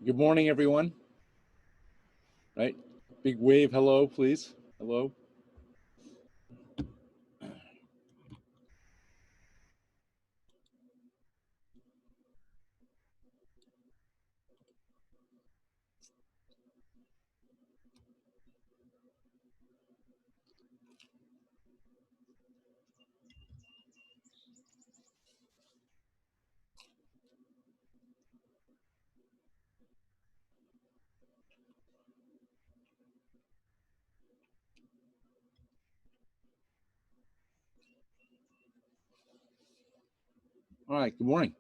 Good morning, everyone. Right? Big wave hello, please. Hello. All right, good morning.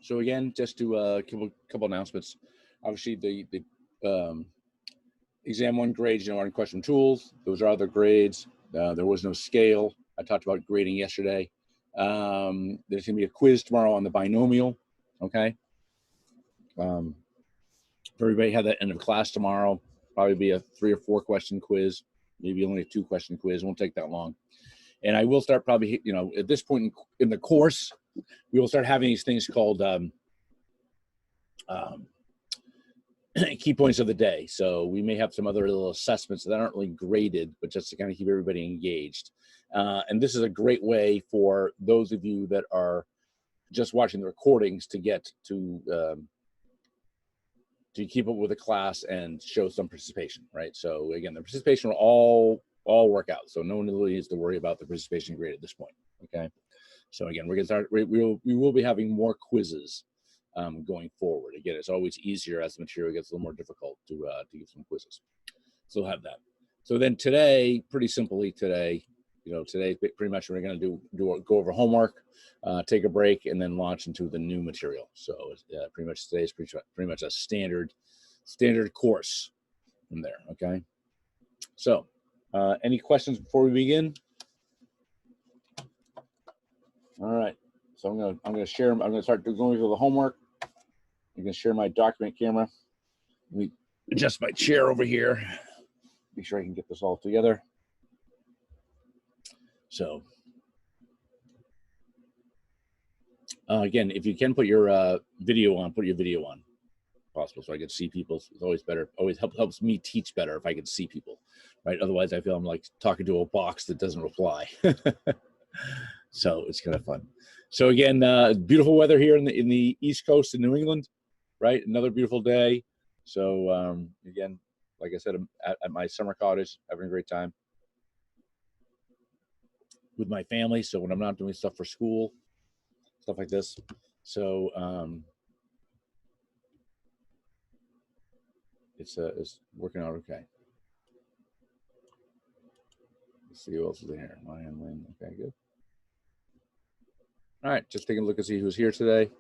So again, just to give a couple announcements. Obviously, the exam one grades, are in question tools. Those are other grades. There was no scale. I talked about grading yesterday. There's going to be a quiz tomorrow on the binomial. Okay. Everybody had that end of class tomorrow. Probably be a 3 or 4 question quiz, maybe only a 2 question quiz. It won't take that long. And I will start probably, at this point in the course, we will start having these things called key points of the day. So we may have some other little assessments that aren't really graded, but just to kind of keep everybody engaged. And this is a great way for those of you that are just watching the recordings to get to keep up with the class and show some participation, right? So again, the participation will all work out. So no one really needs to worry about the participation grade at this point, okay? So again, we're gonna start, we will be having more quizzes going forward. Again, it's always easier as the material gets a little more difficult to get some quizzes. So we'll have that. So then today, pretty simply today, today pretty much we're gonna go over homework, take a break, and then launch into the new material. So pretty much today is pretty much a standard course from there. Okay. So any questions before we begin? All right. So I'm gonna share. I'm gonna start going through the homework. I'm gonna share my document camera. Let me adjust my chair over here. Make sure I can get this all together. So again, if you can put your video on, put your video on, if possible, so I can see people. It's always better. Always helps me teach better if I can see people, right? Otherwise, I feel I'm like talking to a box that doesn't reply. So it's kind of fun. So again, beautiful weather here in the East Coast in New England, right? Another beautiful day. So again, like I said, I'm at my summer cottage, having a great time with my family. So when I'm not doing stuff for school, stuff like this. So it's working out okay. Let's see who else is in here. Ryan, Lynn. Okay, good. All right, just taking a look and see who's here today.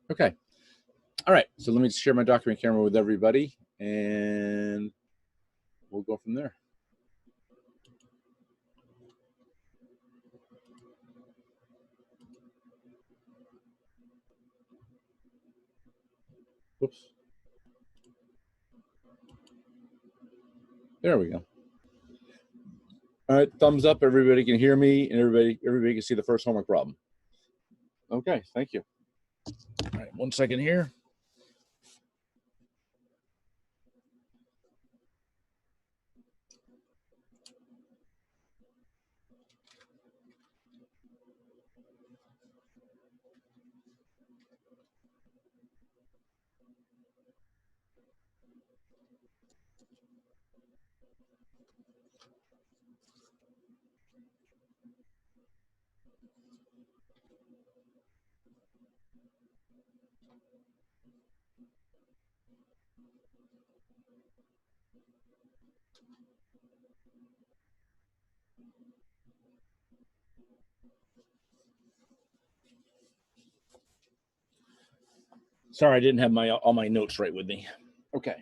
Okay. All right, so let me share my document camera with everybody, and we'll go from there. Whoops. There we go. All right, thumbs up. Everybody can hear me, and everybody can see the first homework problem. Okay, thank you. All right, 1 second here. Sorry, I didn't have all my notes right with me. Okay,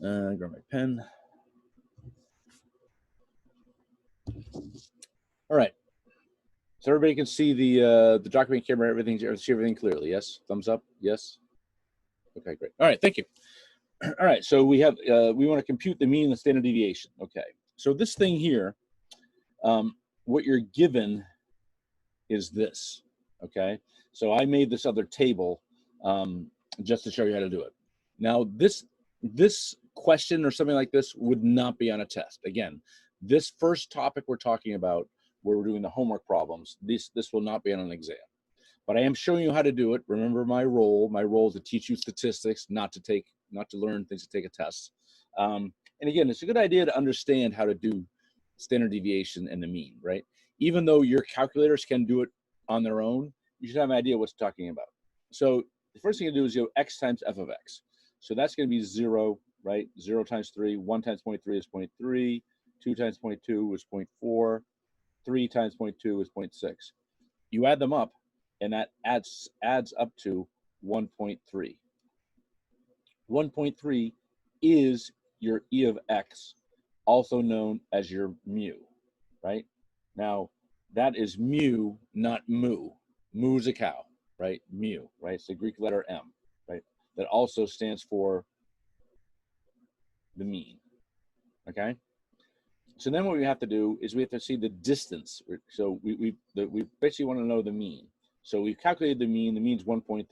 grab my pen. All right, so everybody can see the document camera. See everything clearly. Yes, thumbs up. Yes. Okay, great. All right, thank you. All right, so we want to compute the mean and the standard deviation. Okay, so this thing here, what you're given is this, okay? So I made this other table just to show you how to do it. Now, this question or something like this would not be on a test. Again, this first topic we're talking about, where we're doing the homework problems, this will not be on an exam. But I am showing you how to do it. Remember my role. My role is to teach you statistics, not to learn things to take a test. And again, it's a good idea to understand how to do standard deviation and the mean, right? Even though your calculators can do it on their own, you should have an idea what it's talking about. So the first thing you do is x times f of x. So that's going to be 0, right? 0 times 3, 1 times 0.3 is 0.3, 2 times 0.2 is 0.4, 3 times 0.2 is 0.6. You add them up, and that adds up to 1.3. 1.3 is your E of x, also known as your mu, right? Now, that is mu, not moo. Moo is a cow, right? Mu, right? It's the Greek letter M, right? That also stands for the mean, okay? So then what we have to do is we have to see the distance. So we basically want to know the mean. So we've calculated the mean. The mean's 1.3.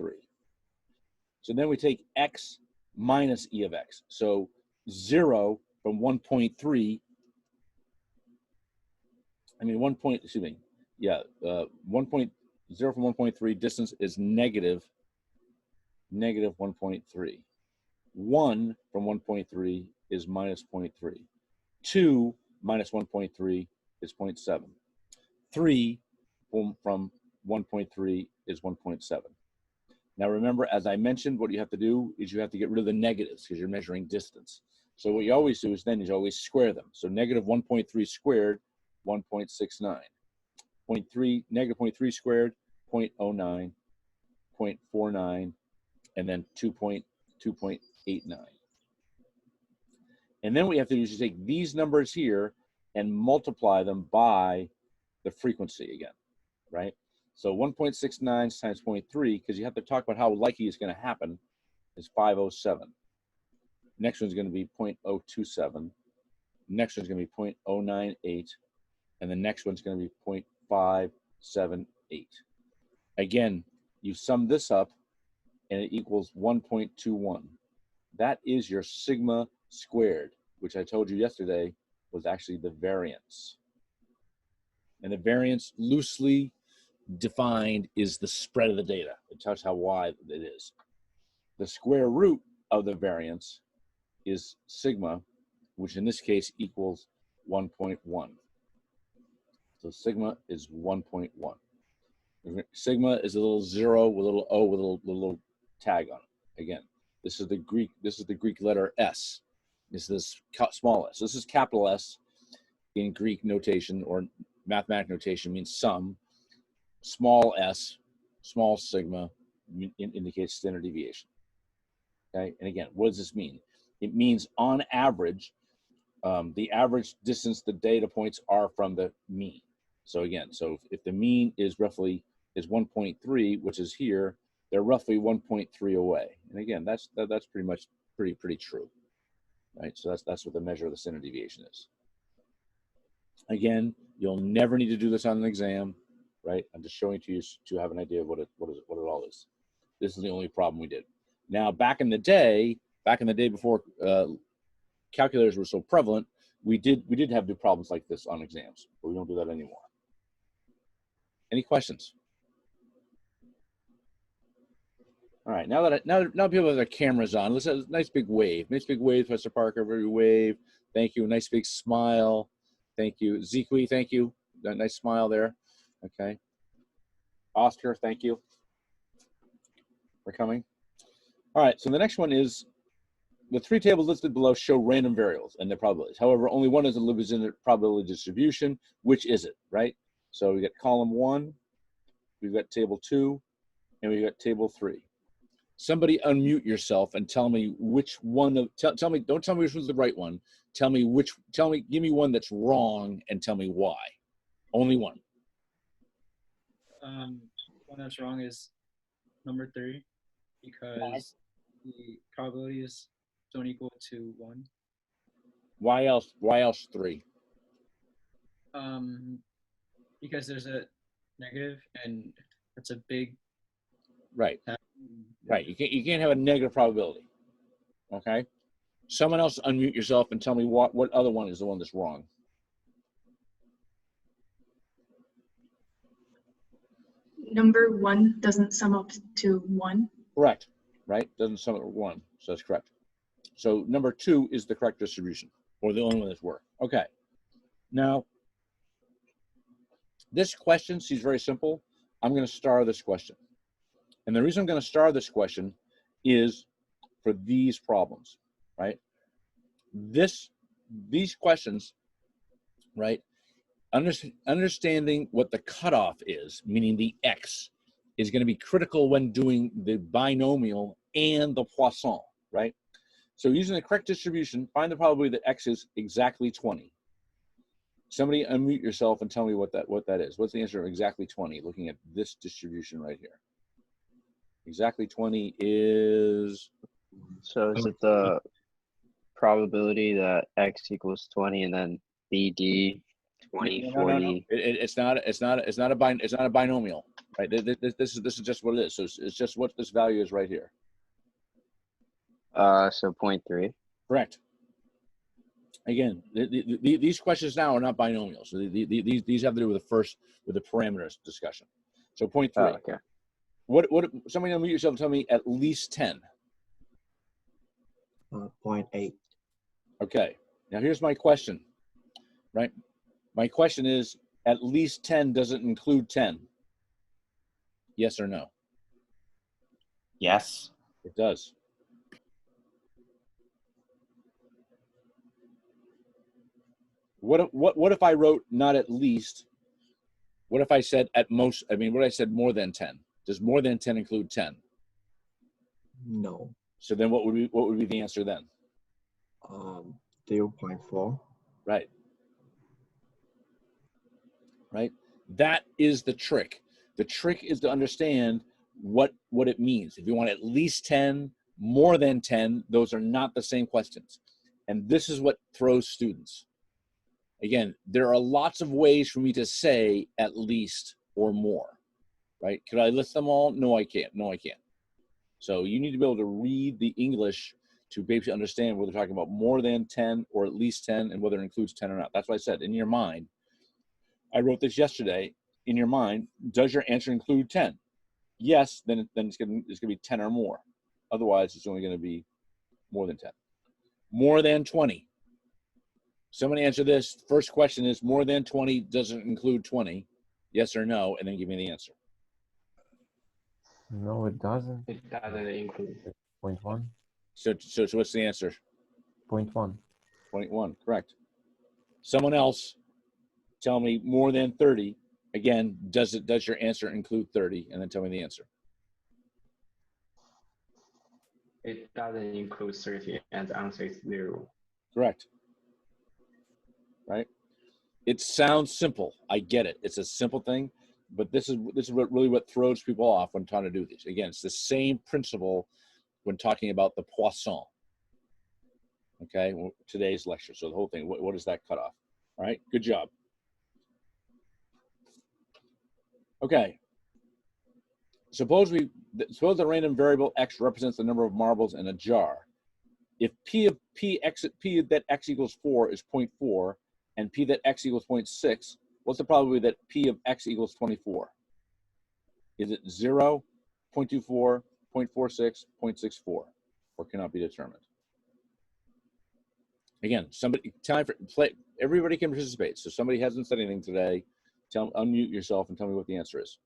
So then we take x minus E of x. So 0 from 1.3, I mean 1 point, excuse me, yeah, 1.0 from 1.3 distance is negative 1.3. 1 from 1.3 is minus 0.3. 2 minus 1.3 is 0.7. 3 from 1.3 is 1.7. Now remember, as I mentioned, what you have to do is you have to get rid of the negatives because you're measuring distance. So what you always do is then you always square them. So negative 1.3 squared, 1.69. Negative 0.3 squared, 0.09, 0.49, and then 2.89. And then what you have to do is you take these numbers here and multiply them by the frequency again, right? So 1.69 times 0.3, because you have to talk about how likely it's going to happen, is 507. Next one's going to be 0.027. Next one's going to be 0.098. And the next one's going to be 0.578. Again, you sum this up, and it equals 1.21. That is your sigma squared, which I told you yesterday was actually the variance. And the variance, loosely defined, is the spread of the data. It tells how wide it is. The square root of the variance is sigma, which in this case equals 1.1. So sigma is 1.1. Sigma is a little 0 with a little O with a little tag on it. Again, this is the Greek letter S. This is small s. This is capital S in Greek notation, or mathematical notation, means sum. Small s, small sigma, indicates standard deviation. Okay, and again, what does this mean? It means on average, the average distance the data points are from the mean. So again, so if the mean is roughly 1.3, which is here, they're roughly 1.3 away. And again, that's pretty much pretty true, right? So that's what the measure of the standard deviation is. Again, you'll never need to do this on an exam, right? I'm just showing it to you to have an idea of what it all is. This is the only problem we did. Now, back in the day before calculators were so prevalent, we did have to do problems like this on exams, but we don't do that anymore. Any questions? All right, now people have their cameras on, let's have a nice big wave. Nice big wave, Mr. Parker, very wave. Thank you. Nice big smile. Thank you. Zekwe, thank you. That nice smile there. Okay. Oscar, thank you for coming. All right, so the next one is the 3 tables listed below show random variables and their probabilities. However, only one is a limited probability distribution. Which is it, right? So we got column 1, we've got table 2, and we've got table 3. Somebody unmute yourself and tell me which one of, tell me, don't tell me which one's the right one. Give me one that's wrong and tell me why. Only one. One that's wrong is number 3, because the probabilities don't equal to 1. Why else 3? because there's a negative and that's a big Right. Right. You can't have a negative probability. Okay. Someone else unmute yourself and tell me what other one is the one that's wrong. Number 1 doesn't sum up to 1. Correct. Right. Doesn't sum up to 1. So that's correct. So number 2 is the correct distribution, or the only one that's worked. Okay. Now, this question seems very simple. I'm going to star this question. And the reason I'm going to star this question is for these problems, right? These questions, right? Understanding what the cutoff is, meaning the X, is going to be critical when doing the binomial and the Poisson, right? So using the correct distribution, find the probability that X is exactly 20. Somebody unmute yourself and tell me what that is. What's the answer of exactly 20, looking at this distribution right here? Exactly 20 is... So is it the probability that X equals 20 and then BD 20, 40? It's not a binomial, right? This is just what it is. So it's just what this value is right here. So 0.3. Correct. Again, these questions now are not binomials. So these have to do with the parameters discussion. So 0.3. Oh, okay. What somebody unmute yourself and tell me at least 10. 0.8. Okay. Now here's my question, right? My question is, at least 10 doesn't include 10. Yes or no? Yes. It does. What if I wrote not at least? What if I said at most? I mean, what if I said more than 10? Does more than 10 include 10? No. So then what would be the answer then? 0.4. Right. Right. That is the trick. The trick is to understand what it means. If you want at least 10, more than 10, those are not the same questions. And this is what throws students. Again, there are lots of ways for me to say at least or more, right? Could I list them all? No, I can't. No, I can't. So you need to be able to read the English to be able to understand whether they're talking about more than 10 or at least 10 and whether it includes 10 or not. That's why I said in your mind, I wrote this yesterday, in your mind, does your answer include 10? Yes, then it's going to be 10 or more. Otherwise, it's only going to be more than 10. More than 20. Somebody answer this. First question is, more than 20 doesn't include 20. Yes or no, and then give me the answer. No, it doesn't. It doesn't include. 0.1. So what's the answer? 0.1. 0.1, correct. Someone else tell me more than 30. Again, does your answer include 30? And then tell me the answer. It doesn't include 30, and the answer is 0. Correct. Right? It sounds simple. I get it. It's a simple thing, but this is what throws people off when trying to do these. Again, it's the same principle when talking about the Poisson. Okay, well, today's lecture. So the whole thing, what is that cutoff? All right, good job. Okay. Suppose the random variable x represents the number of marbles in a jar. If p that x equals 4 is 0.4 and p that x equals 0.6, what's the probability that p of x equals 24? Is it 0, 0.24, 0.46, 0.64, or cannot be determined? Again, everybody can participate. So somebody hasn't said anything today, unmute yourself and tell me what the answer is.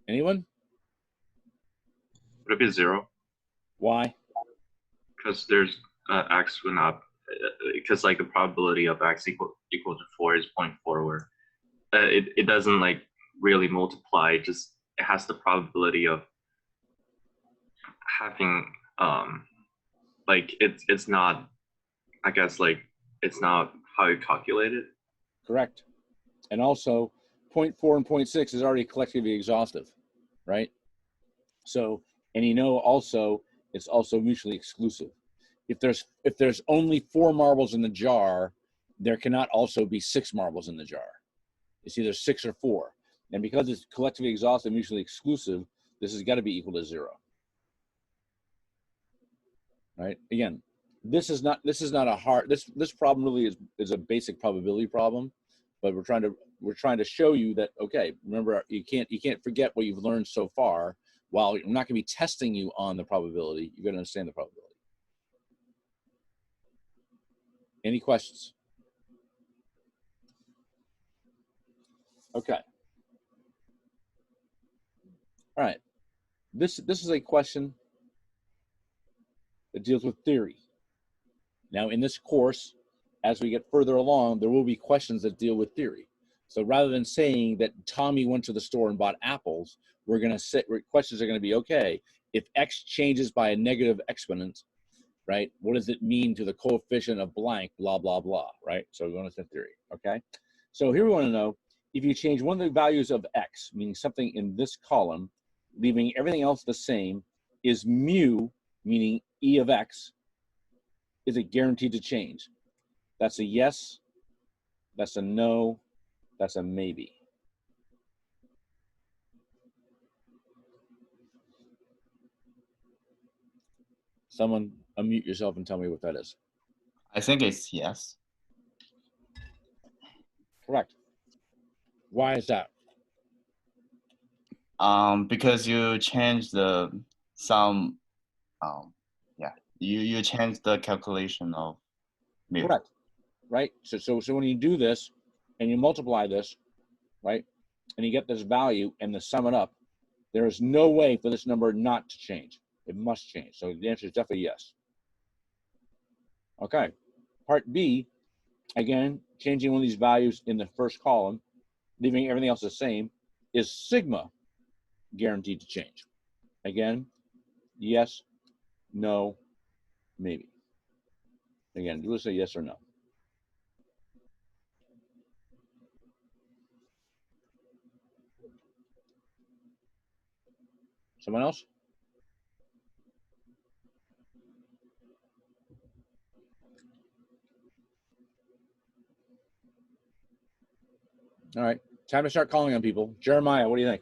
Anyone? Would it be 0? Why? Because there's x would not, because like the probability of x equal to 4 is 0.4, where it doesn't like really multiply. It has the probability of having like it's not, I guess, like it's not how you calculate it. Correct. And also, 0.4 and 0.6 is already collectively exhaustive, right? So, and you know also, it's also mutually exclusive. If there's only 4 marbles in the jar, there cannot also be 6 marbles in the jar. It's either 6 or 4. And because it's collectively exhaustive, mutually exclusive, this has got to be equal to 0. Right? Again, this is not a hard, this problem really is a basic probability problem, but we're trying to show you that, okay, remember, you can't forget what you've learned so far. While I'm not going to be testing you on the probability, you're going to understand the probability. Any questions? Okay. All right. This is a question that deals with theory. Now, in this course, as we get further along, there will be questions that deal with theory. So rather than saying that Tommy went to the store and bought apples, we're going to sit, questions are going to be, okay, if X changes by a negative exponent, right, what does it mean to the coefficient of blank, blah, blah, blah, right? So we're going to theory, okay? So here we want to know, if you change one of the values of X, meaning something in this column, leaving everything else the same, is mu, meaning E of X, is it guaranteed to change? That's a yes, that's a no, that's a maybe. Someone unmute yourself and tell me what that is. I think it's yes. Correct. Why is that? Because you change the sum. Yeah, you change the calculation of mu. Correct. Right. So when you do this and you multiply this, right, and you get this value and sum it up, there is no way for this number not to change. It must change. So the answer is definitely yes. Okay. Part B, again, changing one of these values in the first column, leaving everything else the same, is sigma guaranteed to change? Again, yes, no, maybe. Again, do we say yes or no? Someone else? All right, time to start calling on people. Jeremiah, what do you think?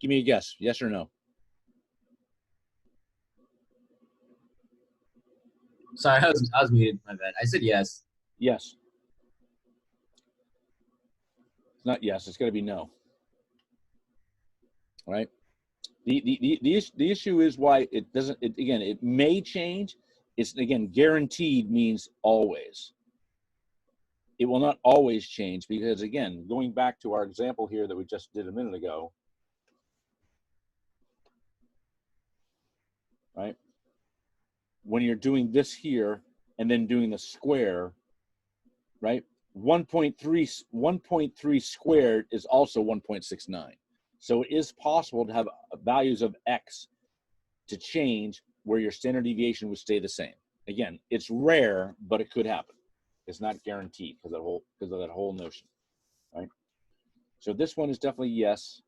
Give me a guess, yes or no? Sorry, I was muted. My bad. I said yes. Yes. It's not yes. It's going to be no. All right. The issue is why it doesn't. Again, it may change. It's again guaranteed means always. It will not always change because again, going back to our example here that we just did a minute ago, right? When you're doing this here and then doing the square, right? 1.3 squared is also 1.69. So it is possible to have values of X to change where your standard deviation would stay the same. Again, it's rare, but it could happen. It's not guaranteed because of that whole notion, right? So this one is definitely yes.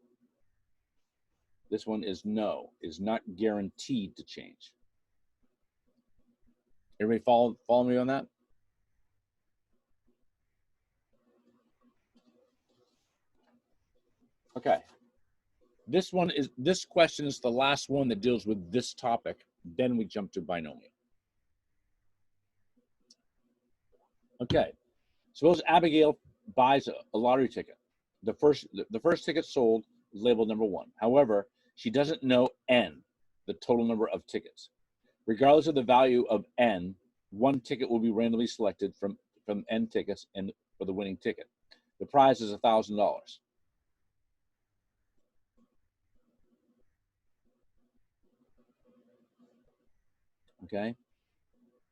This one is no, is not guaranteed to change. Everybody follow me on that? Okay. This question is the last one that deals with this topic. Then we jump to binomial. Okay. Suppose Abigail buys a lottery ticket. The first ticket sold is labeled number 1. However, she doesn't know N, the total number of tickets. Regardless of the value of N, one ticket will be randomly selected from N tickets and for the winning ticket. The prize is $1,000. Okay,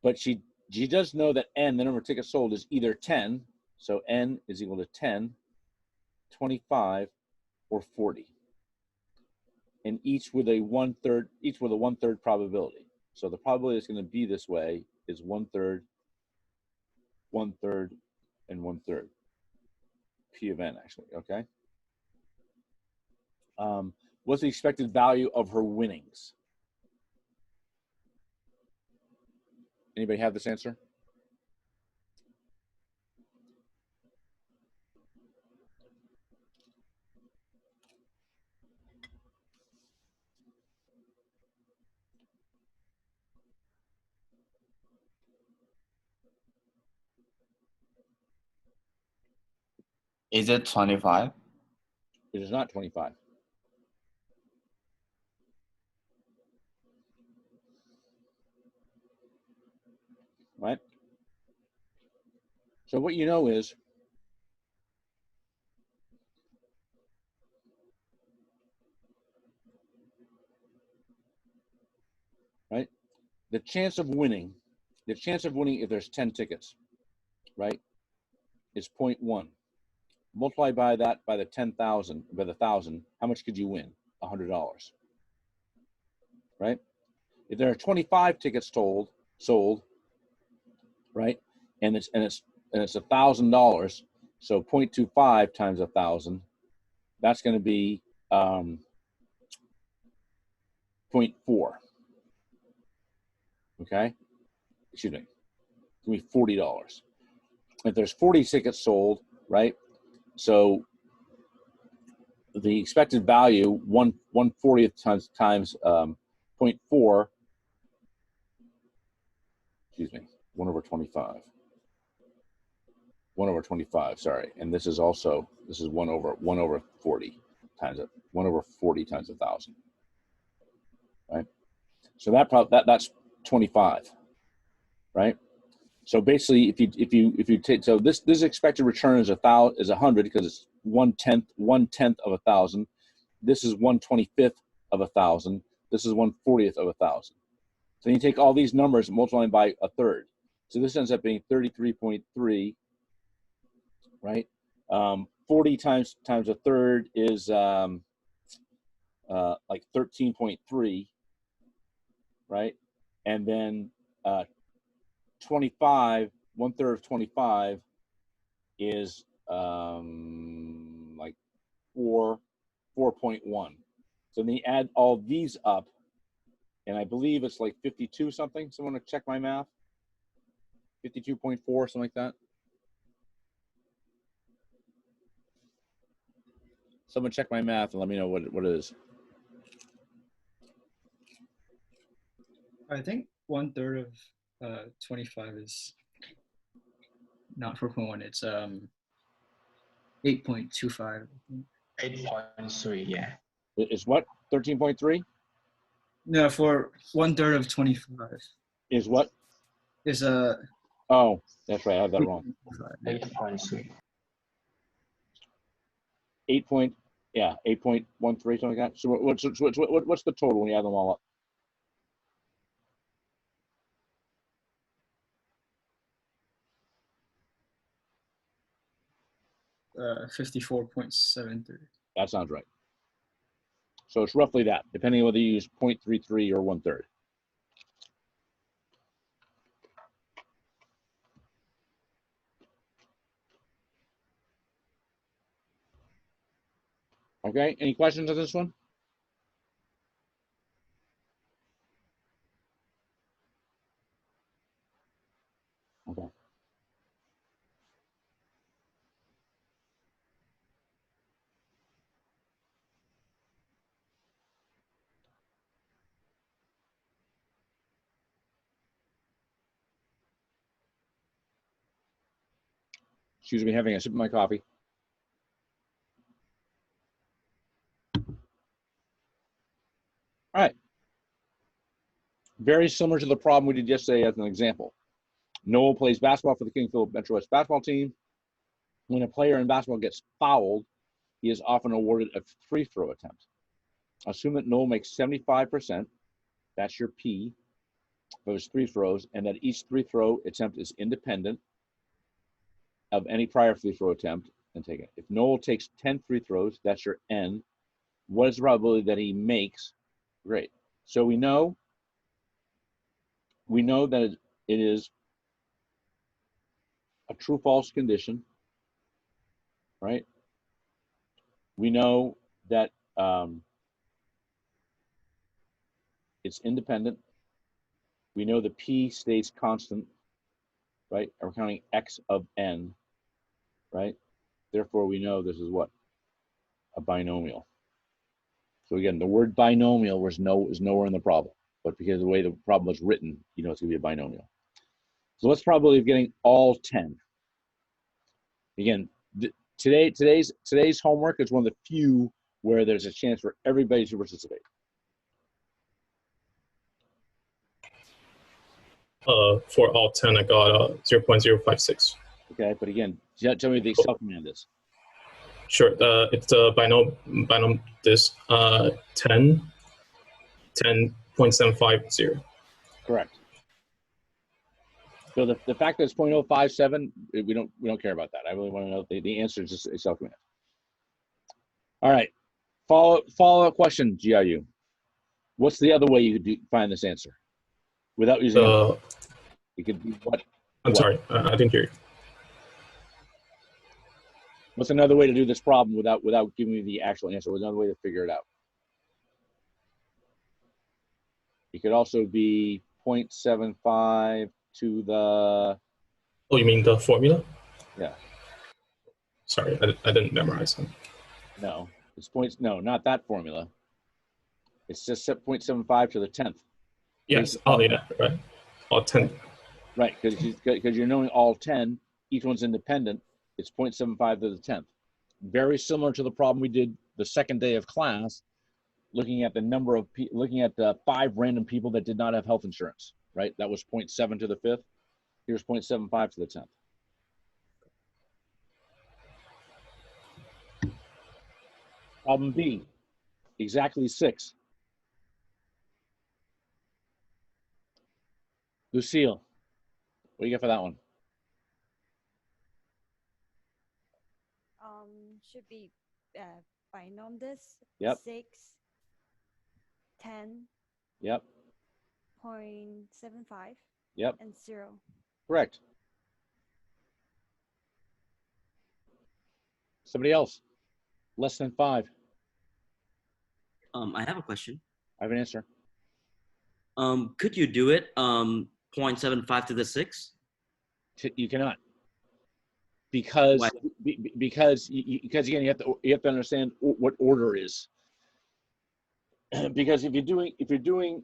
but she does know that N, the number of tickets sold, is either 10, so N is equal to 10, 25, or 40, and each with a one-third probability. So the probability that's going to be this way is 1/3, 1/3, and 1/3. P of N, actually. Okay. What's the expected value of her winnings? Anybody have this answer? Is it 25? It is not 25. Right? So what you know is right? The chance of winning if there's 10 tickets, right, is 0.1. Multiply by that by the 10,000, by the 1,000, how much could you win? $100, right? If there are 25 tickets sold, right, and it's $1,000, so 0.25 times 1,000, that's going to be 0.4. Okay, excuse me, it's going to be $40. If there's 40 tickets sold, right, so the expected value 1/40th times 0.4, excuse me, 1/25. 1/25, sorry, and this is 1/40 times it, 1/40 times 1,000, right? So that's 25, right? So basically, if you take, so this expected return is 100 because it's one tenth of 1,000. This is 1/25th of 1,000. This is 1/40th of 1,000. So you take all these numbers and multiply them by a third. So this ends up being 33.3, right? 40 times a third is like 13.3, right? And then 25, 1/3 of 25 is like 4.1. So then you add all these up, and I believe it's like 52 something. Someone check my math. 52.4, something like that. Someone check my math and let me know what it is. I think 1/3 of 25 is not 4.1. It's 8.25. 8.3, yeah. It's what? 13.3 No, for 1/3 of 25 is what? is Oh, that's right. I have that wrong. 8.3. 8.13, something like that. So what's the total when you add them all up? 54.73. That sounds right. So it's roughly that, depending on whether you use 0.33 or 1/3. Okay, any questions on this one? Okay. Excuse me, having a sip of my coffee. All right. Very similar to the problem we did yesterday as an example. Noel plays basketball for the Kingsville Metro West basketball team. When a player in basketball gets fouled, he is often awarded a free throw attempt. Assume that Noel makes 75%, that's your P, of his free throws, and that each free throw attempt is independent of any prior free throw attempt and take it. If Noel takes 10 free throws, that's your N. What is the probability that he makes? Great. So we know that it is a true-false condition, right? We know that It's independent. We know the p stays constant, right? And we're counting x of n, right? Therefore, we know this is what? A binomial. So again, the word binomial is nowhere in the problem, but because of the way the problem was written, you know it's gonna be a binomial. So what's the probability of getting all 10? Again, today's homework is one of the few where there's a chance for everybody to participate. For all 10, I got 0.056. Okay, but again, tell me what the Excel command is. Sure. It's a binom this 10.750. Correct. So the fact that it's 0.057, we don't care about that. I really want to know the answer is just Excel command. All right. Follow-up question, GIU. What's the other way you could find this answer without using it? It could be what? I'm sorry, I didn't hear you. What's another way to do this problem without giving me the actual answer? What's another way to figure it out? It could also be 0.75 to the. Oh, you mean the formula? Yeah. Sorry, I didn't memorize them. No, it's points. No, not that formula. It's just 0.75 to the 10th. Yes. Oh, yeah. Right. All 10. Right, because you're knowing all 10. Each one's independent. It's 0.75 to the 10th. Very similar to the problem we did the second day of class, looking at the number of looking at the 5 random people that did not have health insurance. Right, that was 0.7 to the 5th. Here's 0.75 to the 10th. Problem B, exactly 6. Lucille, what do you got for that one? Should be binom this. Yep. 6, 10. Yep. 0.75. Yep. And 0. Correct. Somebody else. Less than 5. I have a question. I have an answer. Could you do it 0.75 to the 6? You cannot. Because Why? because again you have to understand what order is. Because if you're doing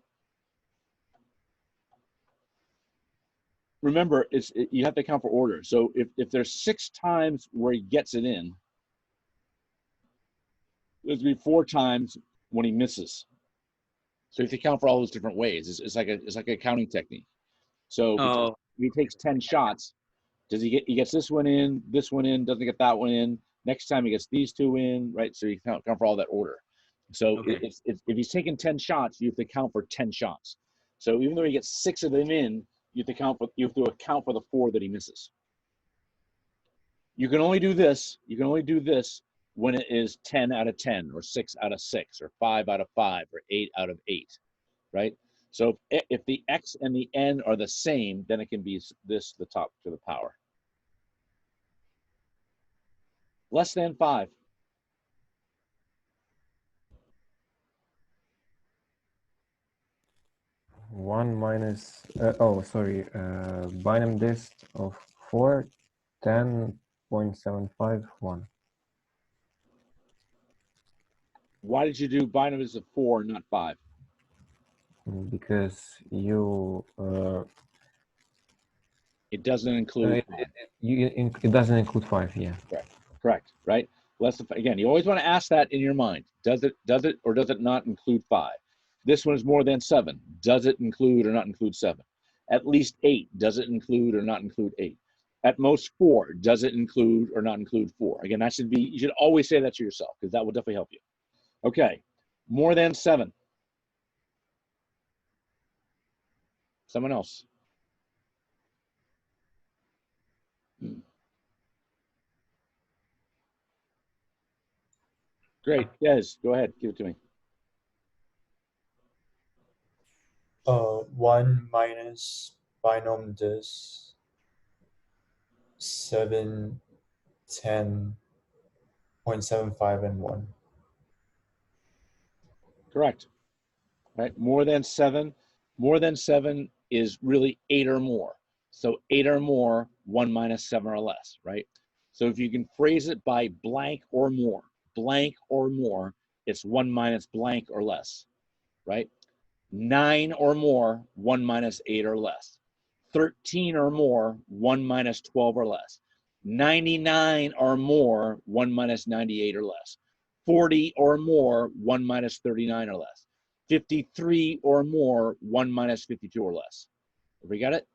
remember you have to account for order. So if there's 6 times where he gets it in, there's going to be 4 times when he misses. So you have to account for all those different ways. It's like a counting technique. So if he takes 10 shots, he gets this one in, doesn't get that one in. Next time he gets these 2 in, right? So you account for all that order. So Okay. if he's taking 10 shots, you have to account for 10 shots. So even though he gets 6 of them in, you have to account for the 4 that he misses. You can only do this when it is 10 out of 10 or 6 out of 6 or 5 out of 5 or 8 out of 8, right? So if the x and the n are the same, then it can be this, the top to the power. Less than 5. One minus, binom dist of 4, 10.751. Why did you do binom is of 4, not 5? Because you it doesn't include it doesn't include 5, yeah. Correct, right? Again, you always want to ask that in your mind. Does it or does it not include 5? This one is more than 7. Does it include or not include 7? At least 8. Does it include or not include 8? At most 4. Does it include or not include 4? Again, you should always say that to yourself because that will definitely help you. Okay, more than 7. Someone else. Great, yes, go ahead, give it to me. 1 minus binom dis 7, 10.75 and 1. Correct. Right? More than 7. More than 7 is really 8 or more. So 8 or more, 1 minus 7 or less, right? So if you can phrase it by blank or more, it's 1 minus blank or less, right? 9 or more, 1 minus 8 or less. 13 or more, 1 minus 12 or less. 99 or more, 1 minus 98 or less. 40 or more, 1 minus 39 or less. 53 or more, 1 minus 52 or less. Have we got it?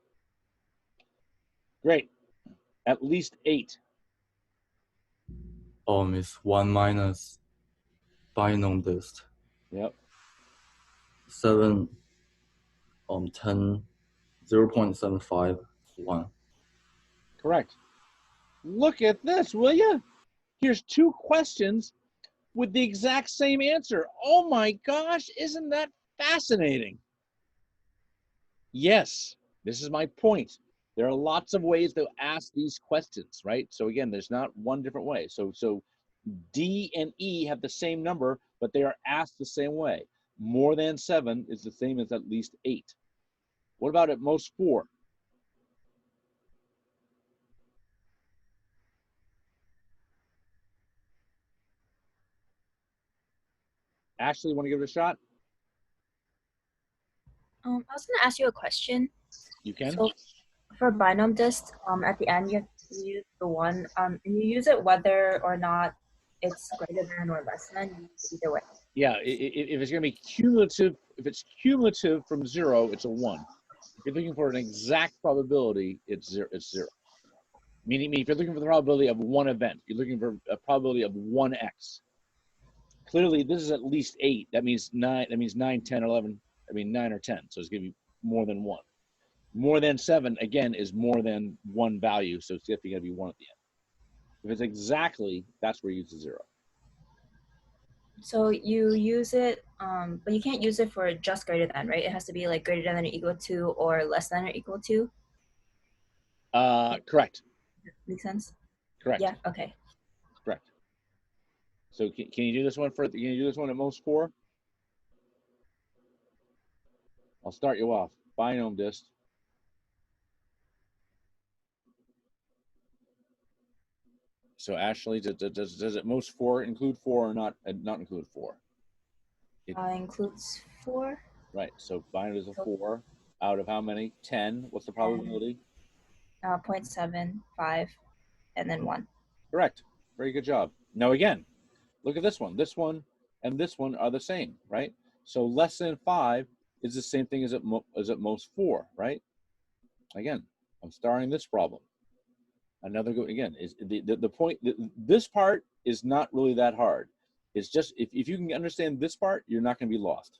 Great. At least 8. It's 1 minus binomial list. Yep. 7, 10, 0.75, 1. Correct. Look at this, will you? Here's 2 questions with the exact same answer. Oh my gosh, isn't that fascinating? Yes, this is my point. There are lots of ways to ask these questions, right? So again, there's not one different way. So D and E have the same number, but they are asked the same way. More than 7 is the same as at least 8. What about at most 4? Ashley, want to give it a shot? I was going to ask you a question. You can. So for binomial dist, at the end you have to use the 1. And you use it whether or not it's greater than or less than. You use it either way. Yeah, if it's going to be cumulative, if it's cumulative from 0, it's a 1. If you're looking for an exact probability, it's 0. Meaning if you're looking for the probability of one event, you're looking for a probability of 1x. Clearly, this is at least 8. That means 9. That means 9, 10, 11. I mean 9 or 10. So it's going to be more than 1. More than 7 again is more than 1 value. So it's definitely going to be 1 at the end. If it's exactly, that's where you use the 0. So you use it, but you can't use it for just greater than, right? It has to be like greater than or equal to or less than or equal to. Correct. Makes sense? Correct. Yeah. Okay. Correct. So can you do this one for? Can you do this one at most 4? I'll start you off. Binomial dist. So Ashley, does at most 4 include 4 or not? Not include 4. It Includes 4. Right. So binomial is a 4 out of how many? 10. What's the probability? 0.75, and then 1. Correct. Very good job. Now again, look at this one. This one and this one are the same, right? So less than 5 is the same thing as at most 4, right? Again, I'm starring this problem. Another go again is the point. This part is not really that hard. It's just if you can understand this part, you're not going to be lost.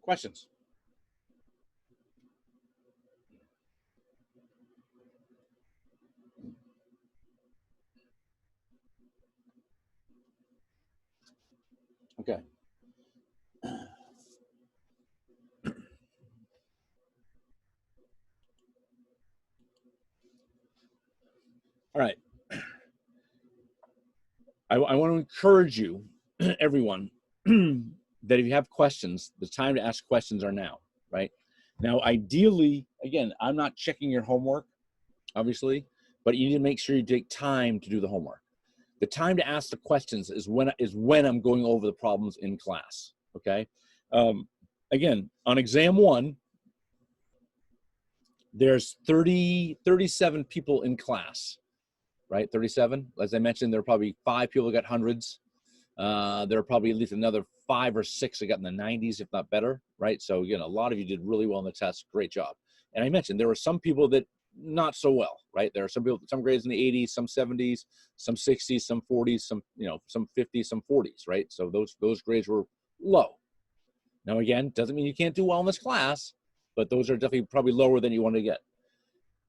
Questions? Okay. All right. I want to encourage you, everyone, that if you have questions, the time to ask questions are now, right? Now, ideally, again, I'm not checking your homework, obviously, but you need to make sure you take time to do the homework. The time to ask the questions is when I'm going over the problems in class, okay? Again, on exam 1, there's 37 people in class, right? 37. As I mentioned, there are probably 5 people that got hundreds. There are probably at least another 5 or 6 that got in the 90s, if not better, right? So, again, a lot of you did really well on the test. Great job. And I mentioned there were some people that not so well, right? There are some people, some grades in the 80s, some 70s, some 60s, some 40s, some, some 50s, some 40s, right? So those grades were low. Now, again, doesn't mean you can't do well in this class, but those are definitely probably lower than you want to get.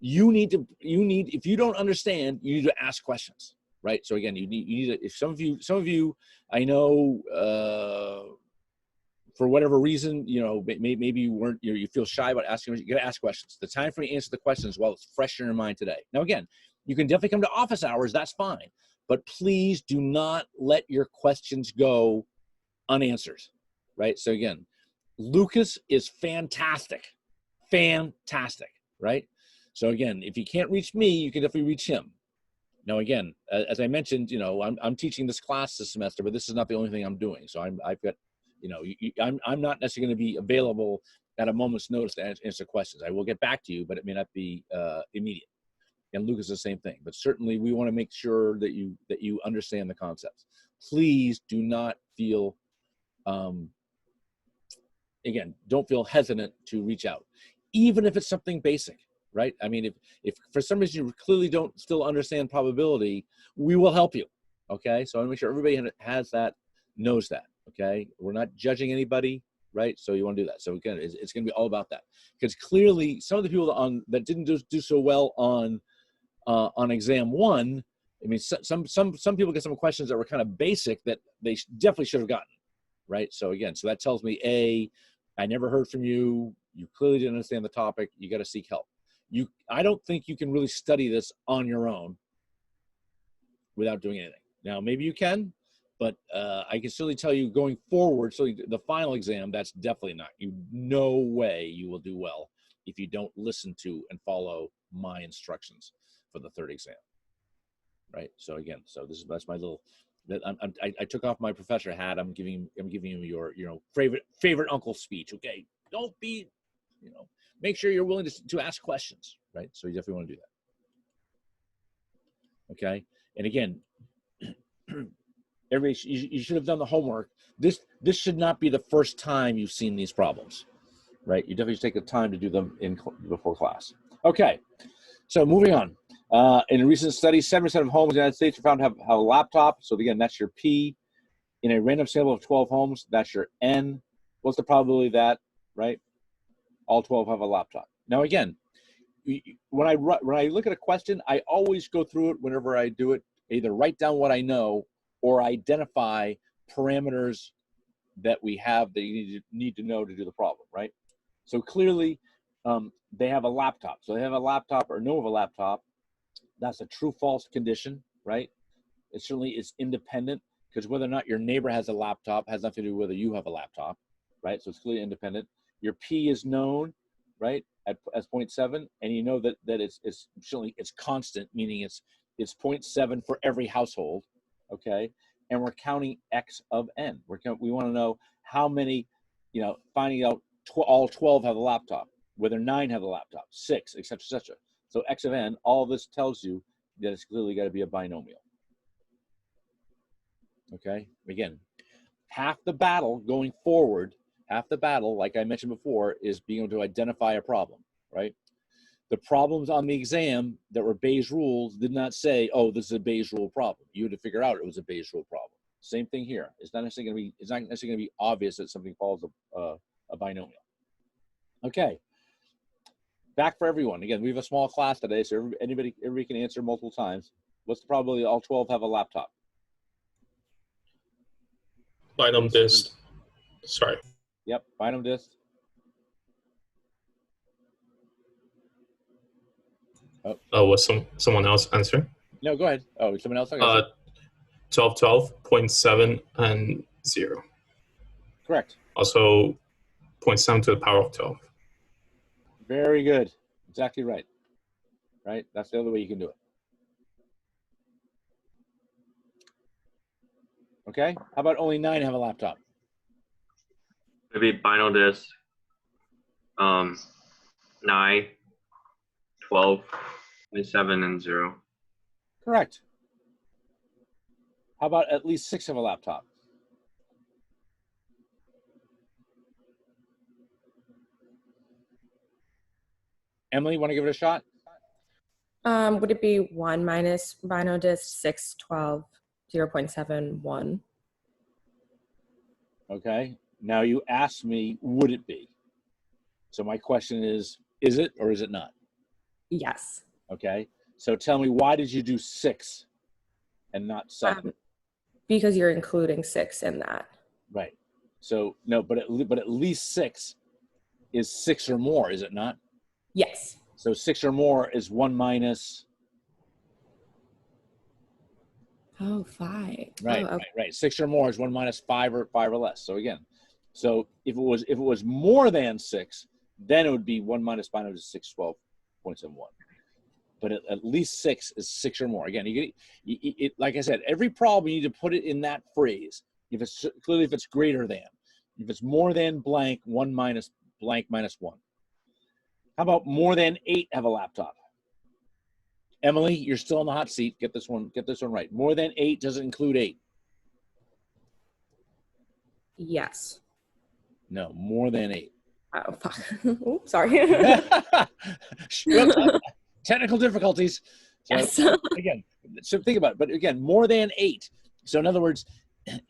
If you don't understand, you need to ask questions, right? So again, you need to, if some of you, I know for whatever reason, maybe you weren't, you feel shy about asking, you got to ask questions. The time for you to answer the questions while it's fresh in your mind today. Now, again, you can definitely come to office hours. That's fine. But please do not let your questions go unanswered, right? So again, Lucas is fantastic, right? So again, if you can't reach me, you can definitely reach him. Now, again, as I mentioned, I'm teaching this class this semester, but this is not the only thing I'm doing. So I've got, I'm not necessarily going to be available at a moment's notice to answer questions. I will get back to you, but it may not be immediate. And Lucas, the same thing. But certainly, we want to make sure that you understand the concepts. Please do not feel, again, don't feel hesitant to reach out, even if it's something basic. Right? I mean, if for some reason you clearly don't still understand probability, we will help you. Okay? So I want to make sure everybody has that, knows that. Okay? We're not judging anybody, right? So you want to do that. So again, it's going to be all about that, because clearly some of the people that didn't do so well on exam 1, I mean, some people get some questions that were kind of basic that they definitely should have gotten, right? So again, so that tells me, I never heard from you. You clearly didn't understand the topic. You got to seek help. I don't think you can really study this on your own without doing anything. Now, maybe you can, but I can certainly tell you going forward, so the final exam, that's definitely not. No way you will do well if you don't listen to and follow my instructions for the third exam, right? So again, that's my little. I took off my professor hat. I'm giving you your favorite uncle speech. Okay, don't be, make sure you're willing to ask questions, right? So you definitely want to do that. Okay, and again, you should have done the homework. This should not be the first time you've seen these problems, right? You definitely should take the time to do them before class. Okay, so moving on. In a recent study, 7% of homes in the United States are found to have a laptop. So again, that's your P. In a random sample of 12 homes, that's your N. What's the probability of that, right? All 12 have a laptop. Now again, when I look at a question, I always go through it whenever I do it, either write down what I know or identify parameters that we have that you need to know to do the problem, right? So clearly, they have a laptop. So they have a laptop or know of a laptop. That's a true-false condition, right? It certainly is independent, because whether or not your neighbor has a laptop has nothing to do with whether you have a laptop, right? So it's clearly independent. Your P is known, right, as 0.7, and you know that it's certainly it's constant, meaning it's 0.7 for every household, okay? And we're counting X of N. We want to know how many, finding out all 12 have a laptop, whether 9 have a laptop, 6, et cetera, et cetera. So X of N, all this tells you that it's clearly got to be a binomial. Okay, again, half the battle going forward, like I mentioned before, is being able to identify a problem, right? The problems on the exam that were Bayes rules did not say, oh, this is a Bayes rule problem. You had to figure out it was a Bayes rule problem. Same thing here. It's not necessarily going to be obvious that something follows a binomial. Okay. Back for everyone. Again, we have a small class today, so everybody can answer multiple times. What's the probability all 12 have a laptop? Binom dist. Sorry. Yep, binom dist. Oh, was someone else answer? No, go ahead. Oh, someone else? 12, 0.7, and 0. Correct. Also, 0.7 to the power of 12. Very good. Exactly right. Right? That's the other way you can do it. Okay. How about only 9 have a laptop? Maybe binom dist. 9, 12, 27, and 0. Correct. How about at least 6 have a laptop? Emily, want to give it a shot? Would it be 1 minus binom dist 6, 12, 0.7, 1? Okay. Now you asked me, would it be? So my question is it or is it not? Yes. Okay. So tell me, why did you do 6 and not 7? Because you're including 6 in that. Right. So no, but at least 6 is 6 or more, is it not? Yes. So 6 or more is 1 minus. Oh, 5. Right, Oh, okay. right. 6 or more is 1 minus 5 or less. So again, so if it was more than 6, then it would be 1 minus binomial is 612.71. But at least 6 is 6 or more. Again, like I said, every problem you need to put it in that phrase. If it's greater than, if it's more than blank, 1 minus blank minus 1. How about more than 8 have a laptop? Emily, you're still in the hot seat. Get this one right. More than 8 doesn't include 8. Yes. No, more than 8. Oh, fuck. Oops, sorry. Technical difficulties. So Yes. again, so think about it. But again, more than 8. So in other words,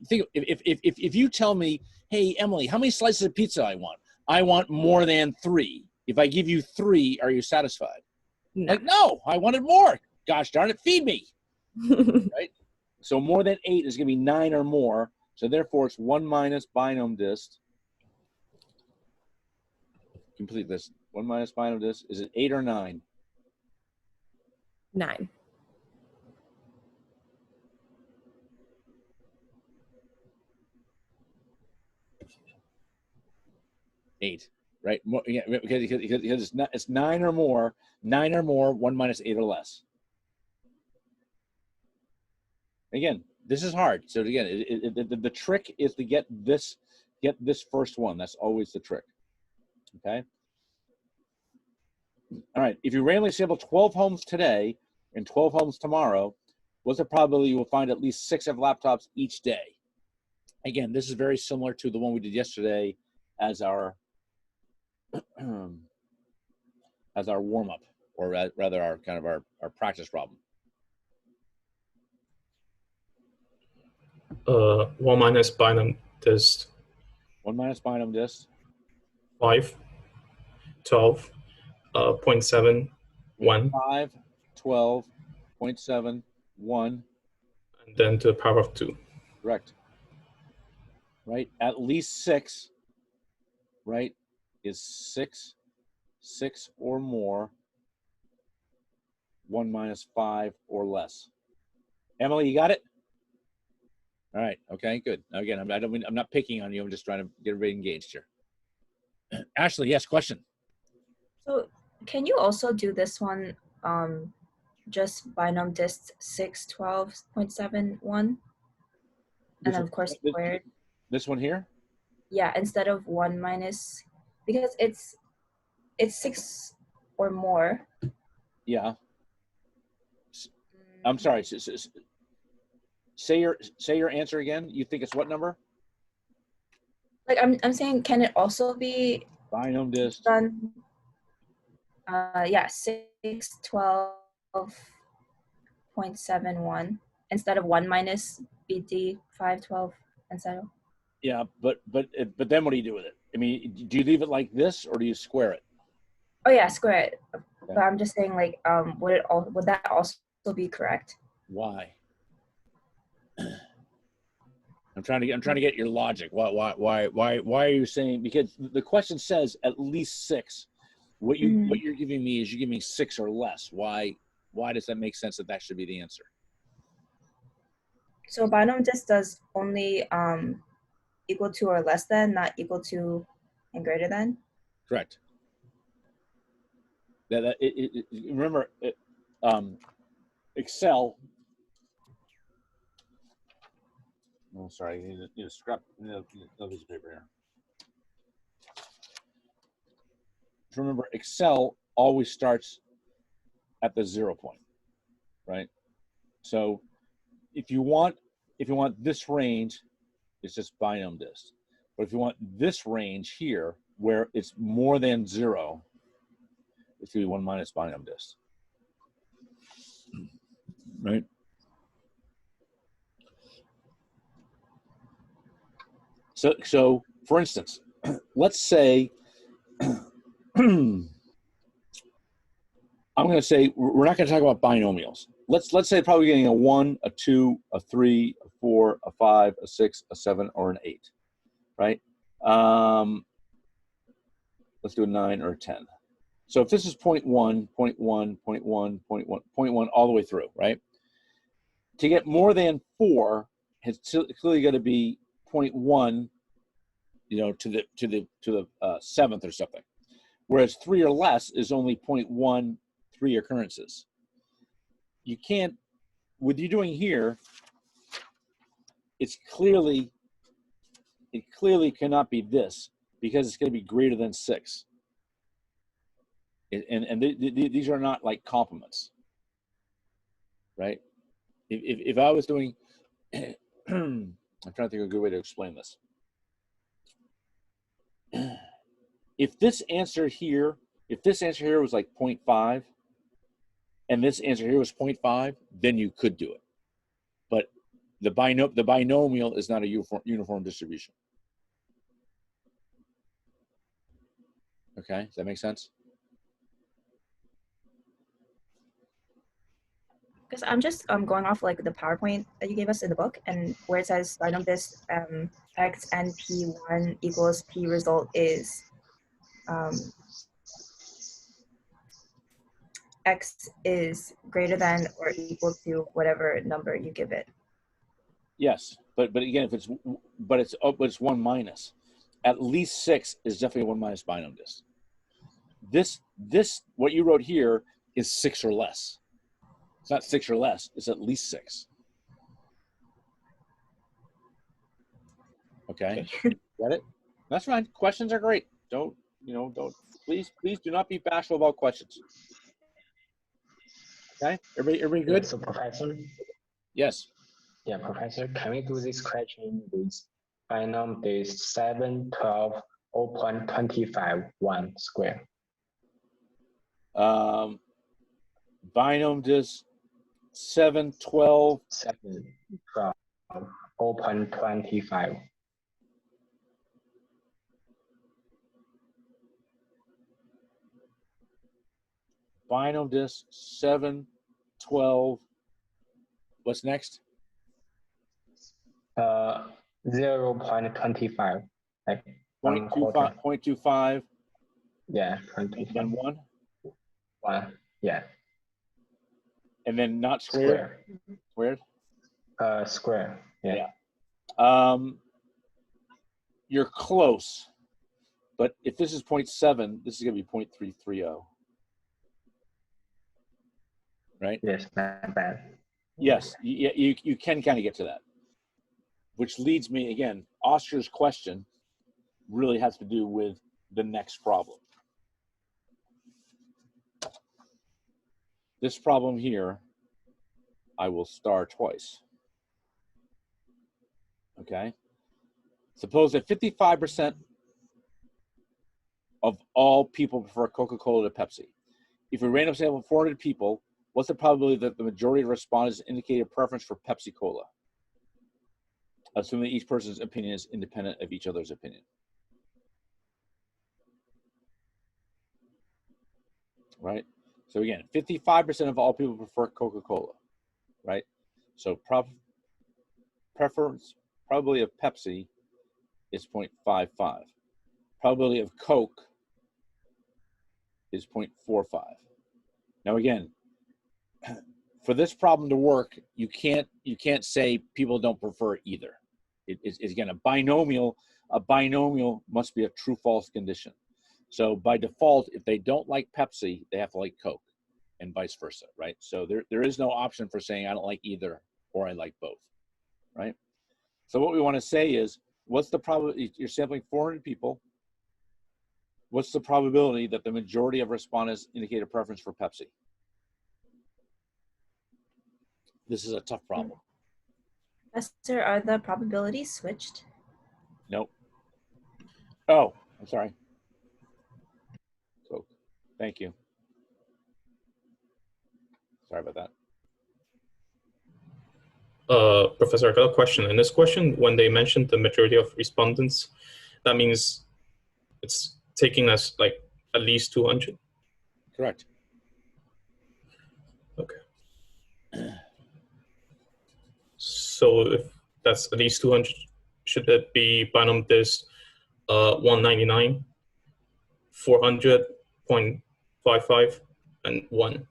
think if you tell me, hey Emily, how many slices of pizza I want? I want more than 3. If I give you 3, are you satisfied? No. Like, no, I wanted more. Gosh darn it, feed me. Right? So more than 8 is going to be 9 or more. So therefore, it's 1 minus binomial dist. Complete this. 1 minus binomial dist. Is it 8 or 9? 9. 8, right? More, yeah, because it's 9 or more. 9 or more. 1 minus 8 or less. Again, this is hard. So again, the trick is to get this first one. That's always the trick. Okay. All right. If you randomly sample 12 homes today and 12 homes tomorrow, what's the probability you will find at least 6 of laptops each day? Again, this is very similar to the one we did yesterday as our warm up, or rather our kind of our practice problem. 1 minus binomial dist. 1 minus binomial dist. 5, 12, 0.7, 1. 5, 12, 0.7, 1. And then to the power of 2. Correct. Right? At least 6, right, is 6 or more, 1 minus 5 or less. Emily, you got it? All right. Okay, good. Now, again, I'm not picking on you. I'm just trying to get everybody engaged here. Ashley, yes, question. So can you also do this one just binomial dist 6, 12.71? And of course squared. This one here? Yeah, instead of 1 minus, because it's 6 or more. Yeah. I'm sorry. Say your answer again. You think it's what number? Like I'm saying, can it also be binomial dist done? Yeah, 6, 12.71 instead of 1 minus BD 5, 12 instead of. Yeah, but then what do you do with it? I mean, do you leave it like this or do you square it? Oh yeah, square it. Okay. But I'm just saying, like, would that also be correct? Why? I'm trying to get your logic. Why are you saying? Because the question says at least 6. What you're giving me is you're giving me 6 or less. Why does that make sense that should be the answer? So binomial dist does only equal to or less than, not equal to and greater than. Correct. Remember, Excel. Oh, sorry. You need to scrap another piece of paper here. Remember, Excel always starts at the 0 point, right? So if you want this range, it's just binomial dist. But if you want this range here, where it's more than 0, it's going to be 1 minus binomial dist, right? So for instance, let's say I'm going to say we're not going to talk about binomials. Let's say probably getting a 1, a 2, a 3, a 4, a 5, a 6, a 7, or an 8. right? Let's do a 9 or a 10. So if this is 0.1, 0.1, 0.1, 0.1, 0.1, all the way through, right? To get more than 4, it's clearly going to be 0.1, you know, to the 7th or something. Whereas 3 or less is only 0.13 occurrences. You can't, what you're doing here, it clearly cannot be this because it's going to be greater than 6. These are not like complements, right? If I was doing, I'm trying to think of a good way to explain this. If this answer here was like 0.5 and this answer here was 0.5, then you could do it. But the binomial is not a uniform distribution. Okay, does that make sense? Because I'm just going off like the PowerPoint that you gave us in the book, and where it says binomial this x and p1 equals p result is x is greater than or equal to whatever number you give it. Yes, but again, if it's 1 minus, at least 6 is definitely 1 minus binomial disk. This what you wrote here is 6 or less. It's not 6 or less. It's at least 6. Okay, got it? That's fine. Questions are great. Please do not be bashful about questions. Okay, everybody good? So, Professor. Yes. Yeah, Professor. Can we do this question with binomial disk 7, 12, 0.25, 1 square? Binomial disk 7, 12. 7, 12, 0.25. Binomial disk 7, 12. What's next? 0.25. Like 0.25. Yeah, 25. And 1? 1, yeah. And then not squared? Squared? Square, yeah. You're close. But if this is 0.7, this is going to be 0.330. Right? Yes, not bad. Yes, you can kind of get to that. Which leads me, again, Oscar's question really has to do with the next problem. This problem here, I will star twice. Okay? Suppose that 55% of all people prefer Coca-Cola to Pepsi. If we random sample 400 people, what's the probability that the majority of respondents indicate a preference for Pepsi Cola? Assuming each person's opinion is independent of each other's opinion. Right? So again, 55% of all people prefer Coca-Cola, right? So preference, probability of Pepsi is 0.55. Probability of Coke is 0.45. Now again, for this problem to work, you can't say people don't prefer either. It's again a binomial. A binomial must be a true-false condition. So by default, if they don't like Pepsi, they have to like Coke, and vice versa, right? So there is no option for saying I don't like either or I like both, right? So what we want to say is, what's the probability? You're sampling 400 people. What's the probability that the majority of respondents indicate a preference for Pepsi? This is a tough problem. Professor, are the probabilities switched? Nope. Oh, I'm sorry. Coke. Thank you. Sorry about that. Professor, I got a question. In this question, when they mentioned the majority of respondents, that means it's taking us like at least 200? Correct. Okay. So if that's at least 200, should it be binomial disk 199, 400.55, and 1?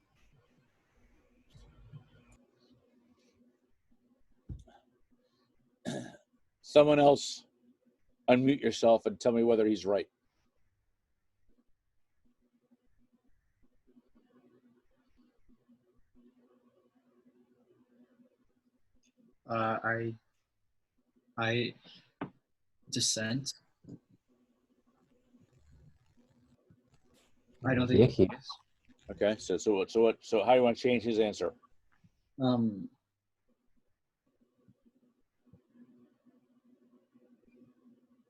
Someone else unmute yourself and tell me whether he's right. I dissent. I don't think Yeah, he is. Okay, so how do you want to change his answer?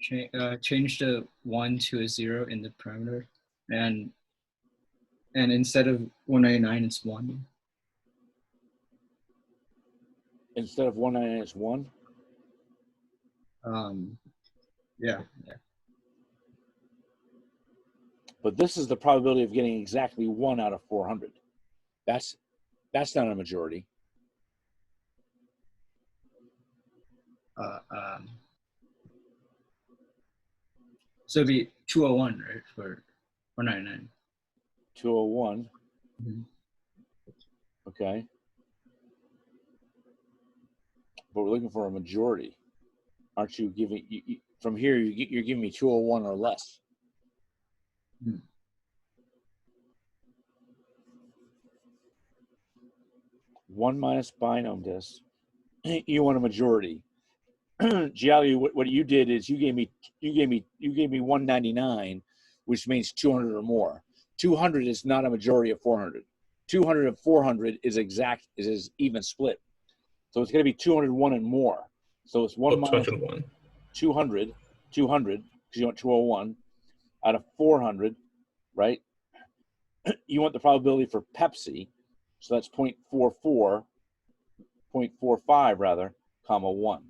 Change the 1 to a 0 in the parameter, and instead of 199, it's 1. Instead of 199, it's 1? Yeah. But this is the probability of getting exactly 1 out of 400. That's not a majority. So it'd be 201, right, for 499. 201. Mm-hmm. Okay. But we're looking for a majority. Aren't you giving from here? You're giving me 201 or less. Hmm. One minus binomial disk. You want a majority. Gialli, what you did is you gave me 199, which means 200 or more. 200 is not a majority of 400. 200 of 400 is even split. So it's going to be 201 and more. So it's 1 minus 200, because you want 201 out of 400, right? You want the probability for Pepsi, so that's 0.45 rather, comma 1.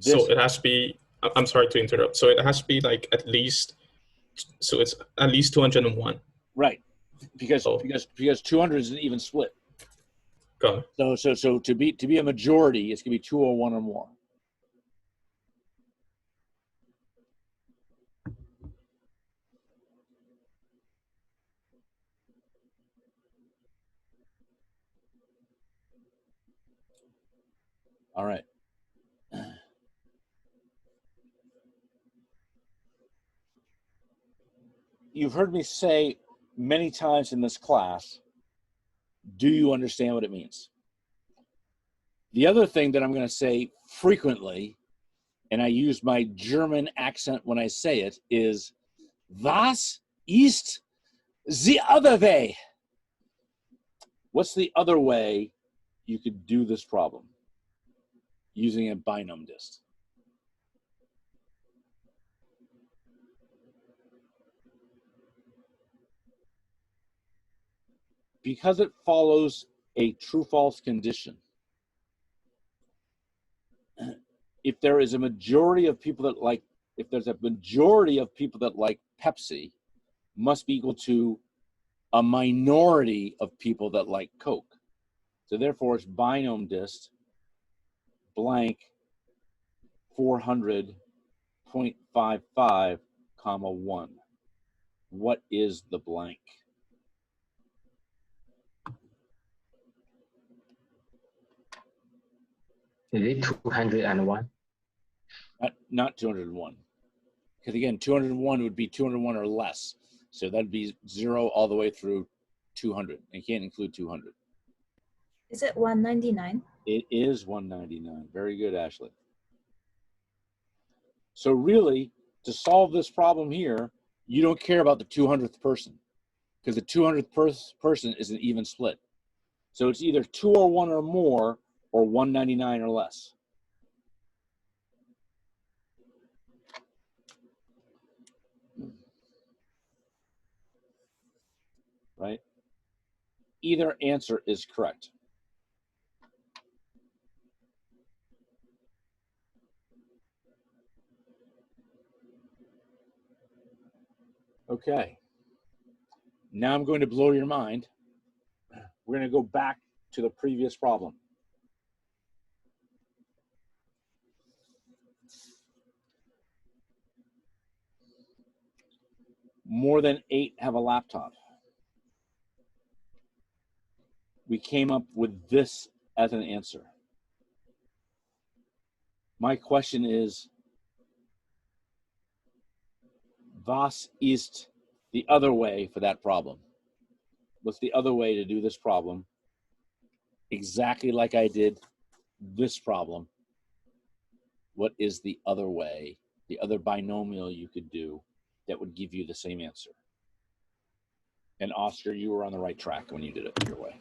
So it has to be, I'm sorry to interrupt. So it has to be like at least, so it's at least 201. Right, because 200 is an even split. Got it. So to be a majority, it's gonna be 201 or more. All right. You've heard me say many times in this class, do you understand what it means? The other thing that I'm going to say frequently, and I use my German accent when I say it, is was ist the other way? What's the other way you could do this problem using a binomial disk? Because it follows a true-false condition, if there is a majority of people that like, if there's a majority of people that like Pepsi, must be equal to a minority of people that like Coke. So therefore it's binomial disk blank 400.55 comma 1. What is the blank? Is it 201? Not 201. Because again, 201 would be 201 or less. So that'd be 0 all the way through 200. You can't include 200. Is it 199? It is 199. Very good, Ashley. So really, to solve this problem here, you don't care about the 200th person, because the 200th person is an even split. So it's either 201 or more, or 199 or less. Right? Either answer is correct. Okay. Now I'm going to blow your mind. We're going to go back to the previous problem. more than 8 have a laptop. We came up with this as an answer. My question is, was ist the other way for that problem? What's the other way to do this problem? Exactly like I did this problem. What is the other way, the other binomial you could do that would give you the same answer? And Oscar, you were on the right track when you did it your way.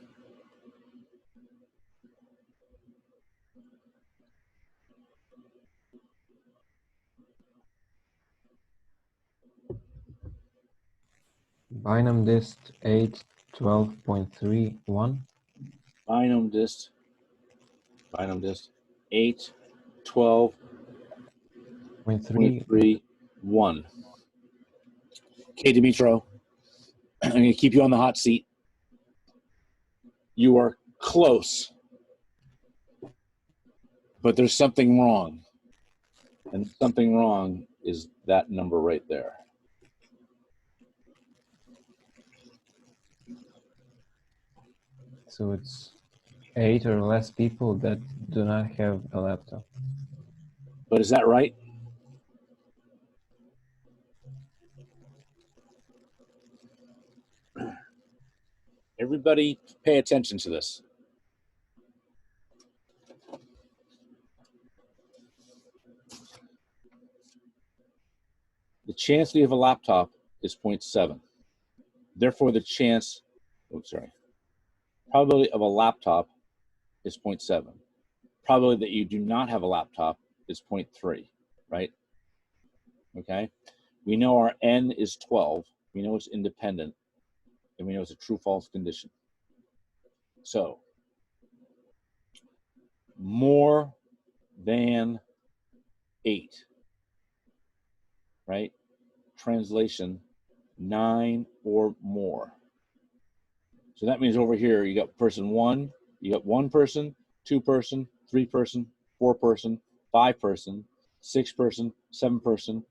Binom dist 8, 12.31. Binom dist 8, 12.31. Okay, Dimitro, I'm going to keep you on the hot seat. You are close, but there's something wrong. And something wrong is that number right there. So it's 8 or less people that do not have a laptop. But is that right? Everybody pay attention to this. The chance that you have a laptop is 0.7. Therefore, the chance, probability of a laptop is 0.7. Probability that you do not have a laptop is 0.3, right? Okay. We know our N is 12. We know it's independent. And we know it's a true-false condition. So, more than 8, right? Translation, 9 or more. So that means over here, you got person 1, you got 1 person, 2 person, 3 person, 4 person, 5 person, 6 person, 7 person,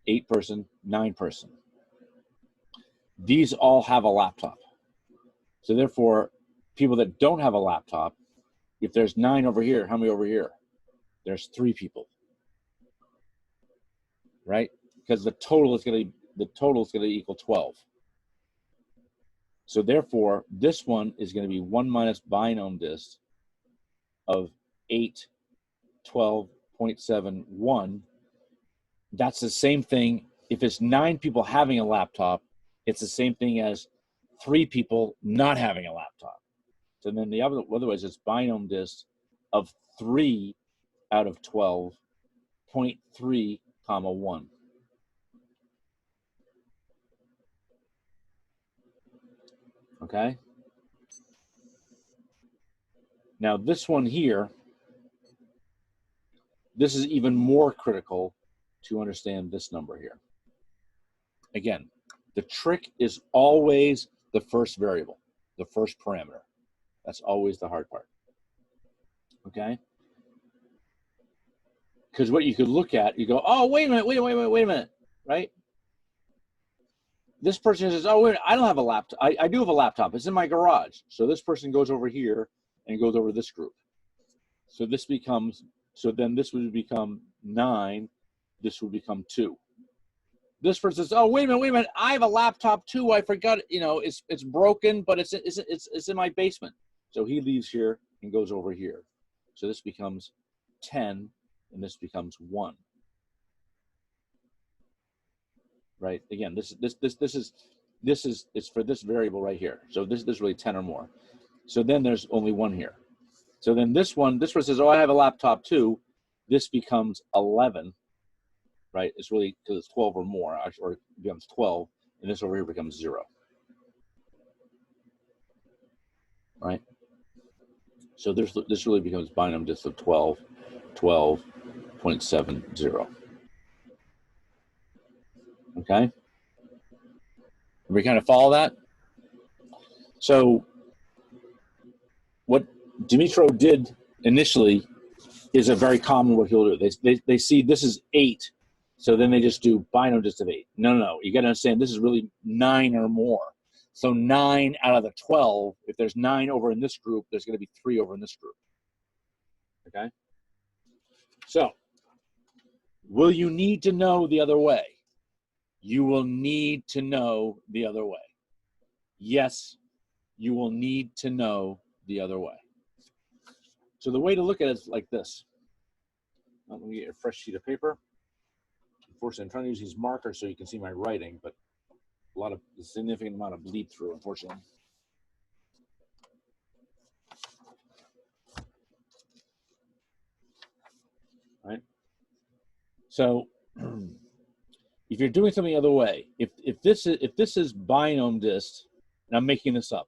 8 person, 9 person. These all have a laptop. So therefore, people that don't have a laptop, if there's 9 over here, how many over here? There's 3 people, right? Because the total is going to equal 12. So therefore, this one is going to be 1 minus binom dist of 8, 12.71. That's the same thing. If it's 9 people having a laptop, it's the same thing as 3 people not having a laptop. So then the otherwise it's binom dist of 3 out of 12.3, 1. Okay. Now this one here, this is even more critical to understand this number here. Again, the trick is always the first variable, the first parameter. That's always the hard part. Okay? Because what you could look at, you go, oh, wait a minute, right? This person says, oh, wait a minute, I don't have a laptop. I do have a laptop. It's in my garage. So this person goes over here and goes over this group. So this becomes, so then this would become 9. This would become 2. This person says, oh, wait a minute, I have a laptop too. I forgot, it's broken, but it's in my basement. So he leaves here and goes over here. So this becomes 10 and this becomes 1. Right? Again, this is for this variable right here. So this is really 10 or more. So then there's only 1 here. So then this one says, oh, I have a laptop too. This becomes 11. Right? It's really because it's 12 or more, or it becomes 12, and this over here becomes 0. Right? So this really becomes binom dist of 12, 12.70. Okay? We kind of follow that? So what Dimitro did initially is a very common what he'll do. They see this is 8 So then they just do binomial dist of 8. No. You got to understand this is really 9 or more. So 9 out of the 12, if there's 9 over in this group, there's going to be 3 over in this group. Okay? So, will you need to know the other way? You will need to know the other way. Yes, you will need to know the other way. So the way to look at it is like this. Let me get a fresh sheet of paper. Unfortunately, I'm trying to use these markers so you can see my writing, but a significant amount of bleed through, unfortunately. Right? So if you're doing something the other way, if this is binomial dist, and I'm making this up,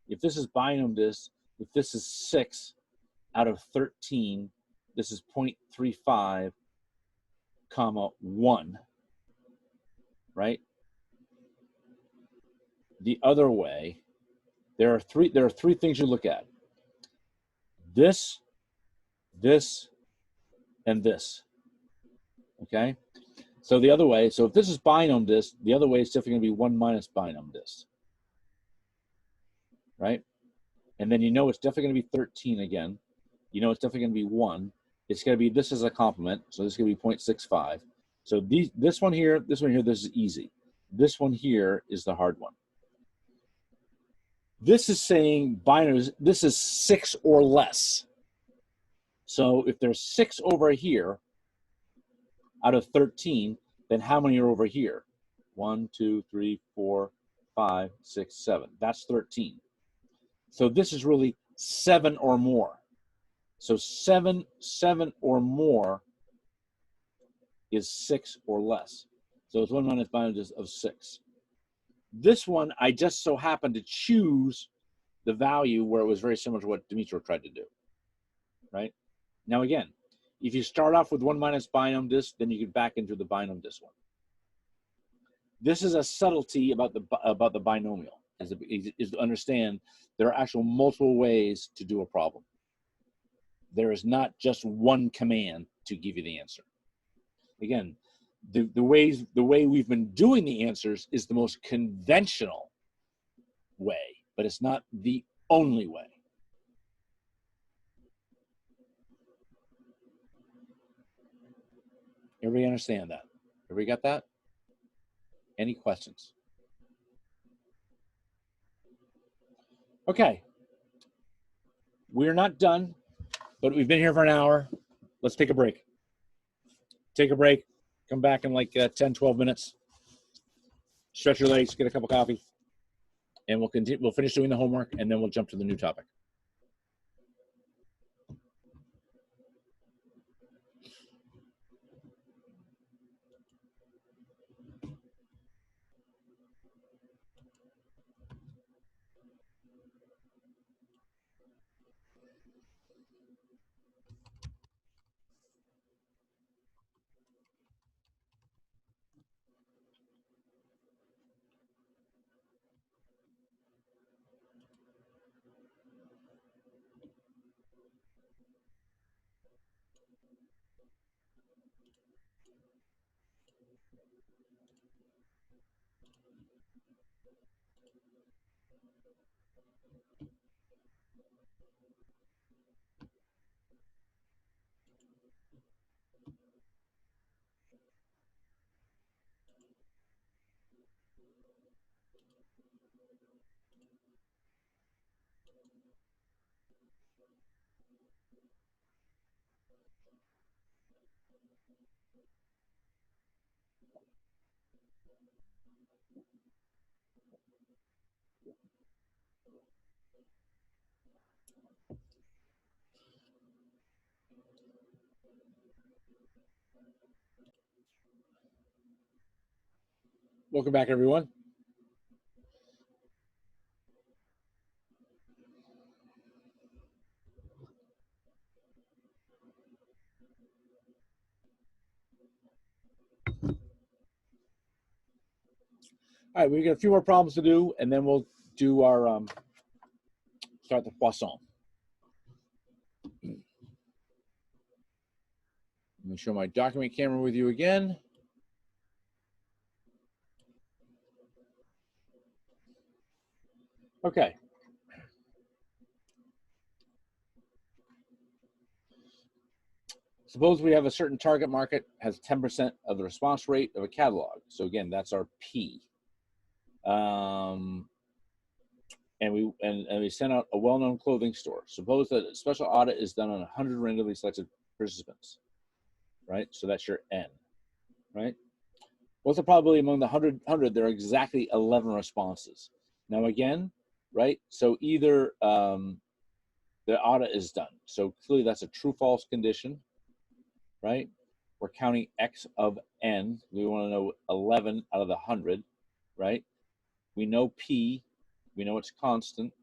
if this is binomial dist, if this is 6 out of 13, this is 0.35, comma 1, right? The other way, there are three things you look at. This, and this. Okay? So the other way, so if this is binomial dist, the other way is definitely going to be 1 minus binomial dist. Right? And then you know it's definitely going to be 13 again. You know it's definitely going to be 1. It's going to be, this is a complement, so this is going to be 0.65. So this one here, this is easy. This one here is the hard one. This is saying binary, this is 6 or less. So if there's 6 over here out of 13, then how many are over here? 1, 2, 3, 4, 5, 6, 7. That's 13. So this is really 7 or more. So 7 or more is 6 or less. So it's 1 minus binomial of 6. This one, I just so happened to choose the value where it was very similar to what Dimitro tried to do, right? Now again, if you start off with 1 minus binomial dist, then you get back into the binomial dist one. This is a subtlety about the binomial, is to understand there are actual multiple ways to do a problem. There is not just one command to give you the answer. Again, the way we've been doing the answers is the most conventional way, but it's not the only way. Everybody understand that? Everybody got that? Any questions? Okay. We're not done, but we've been here for an hour. Let's take a break. Take a break. Come back in like 10, 12 minutes. Stretch your legs, get a cup of coffee, and we'll continue. We'll finish doing the homework, and then we'll jump to the new topic. Welcome back, everyone. All right, we got a few more problems to do, and then we'll do our start the Poisson. Let me show my document camera with you again. Okay. Suppose we have a certain target market has 10% of the response rate of a catalog. So again, that's our P. And we send out a well-known clothing store. Suppose that a special audit is done on 100 randomly selected participants, right? So that's your N, right? What's the probability among the 100 there are exactly 11 responses? Now again, right? So either the audit is done. So clearly that's a true-false condition, right? We're counting X of N. We want to know 11 out of the 100, right? We know P, we know it's constant,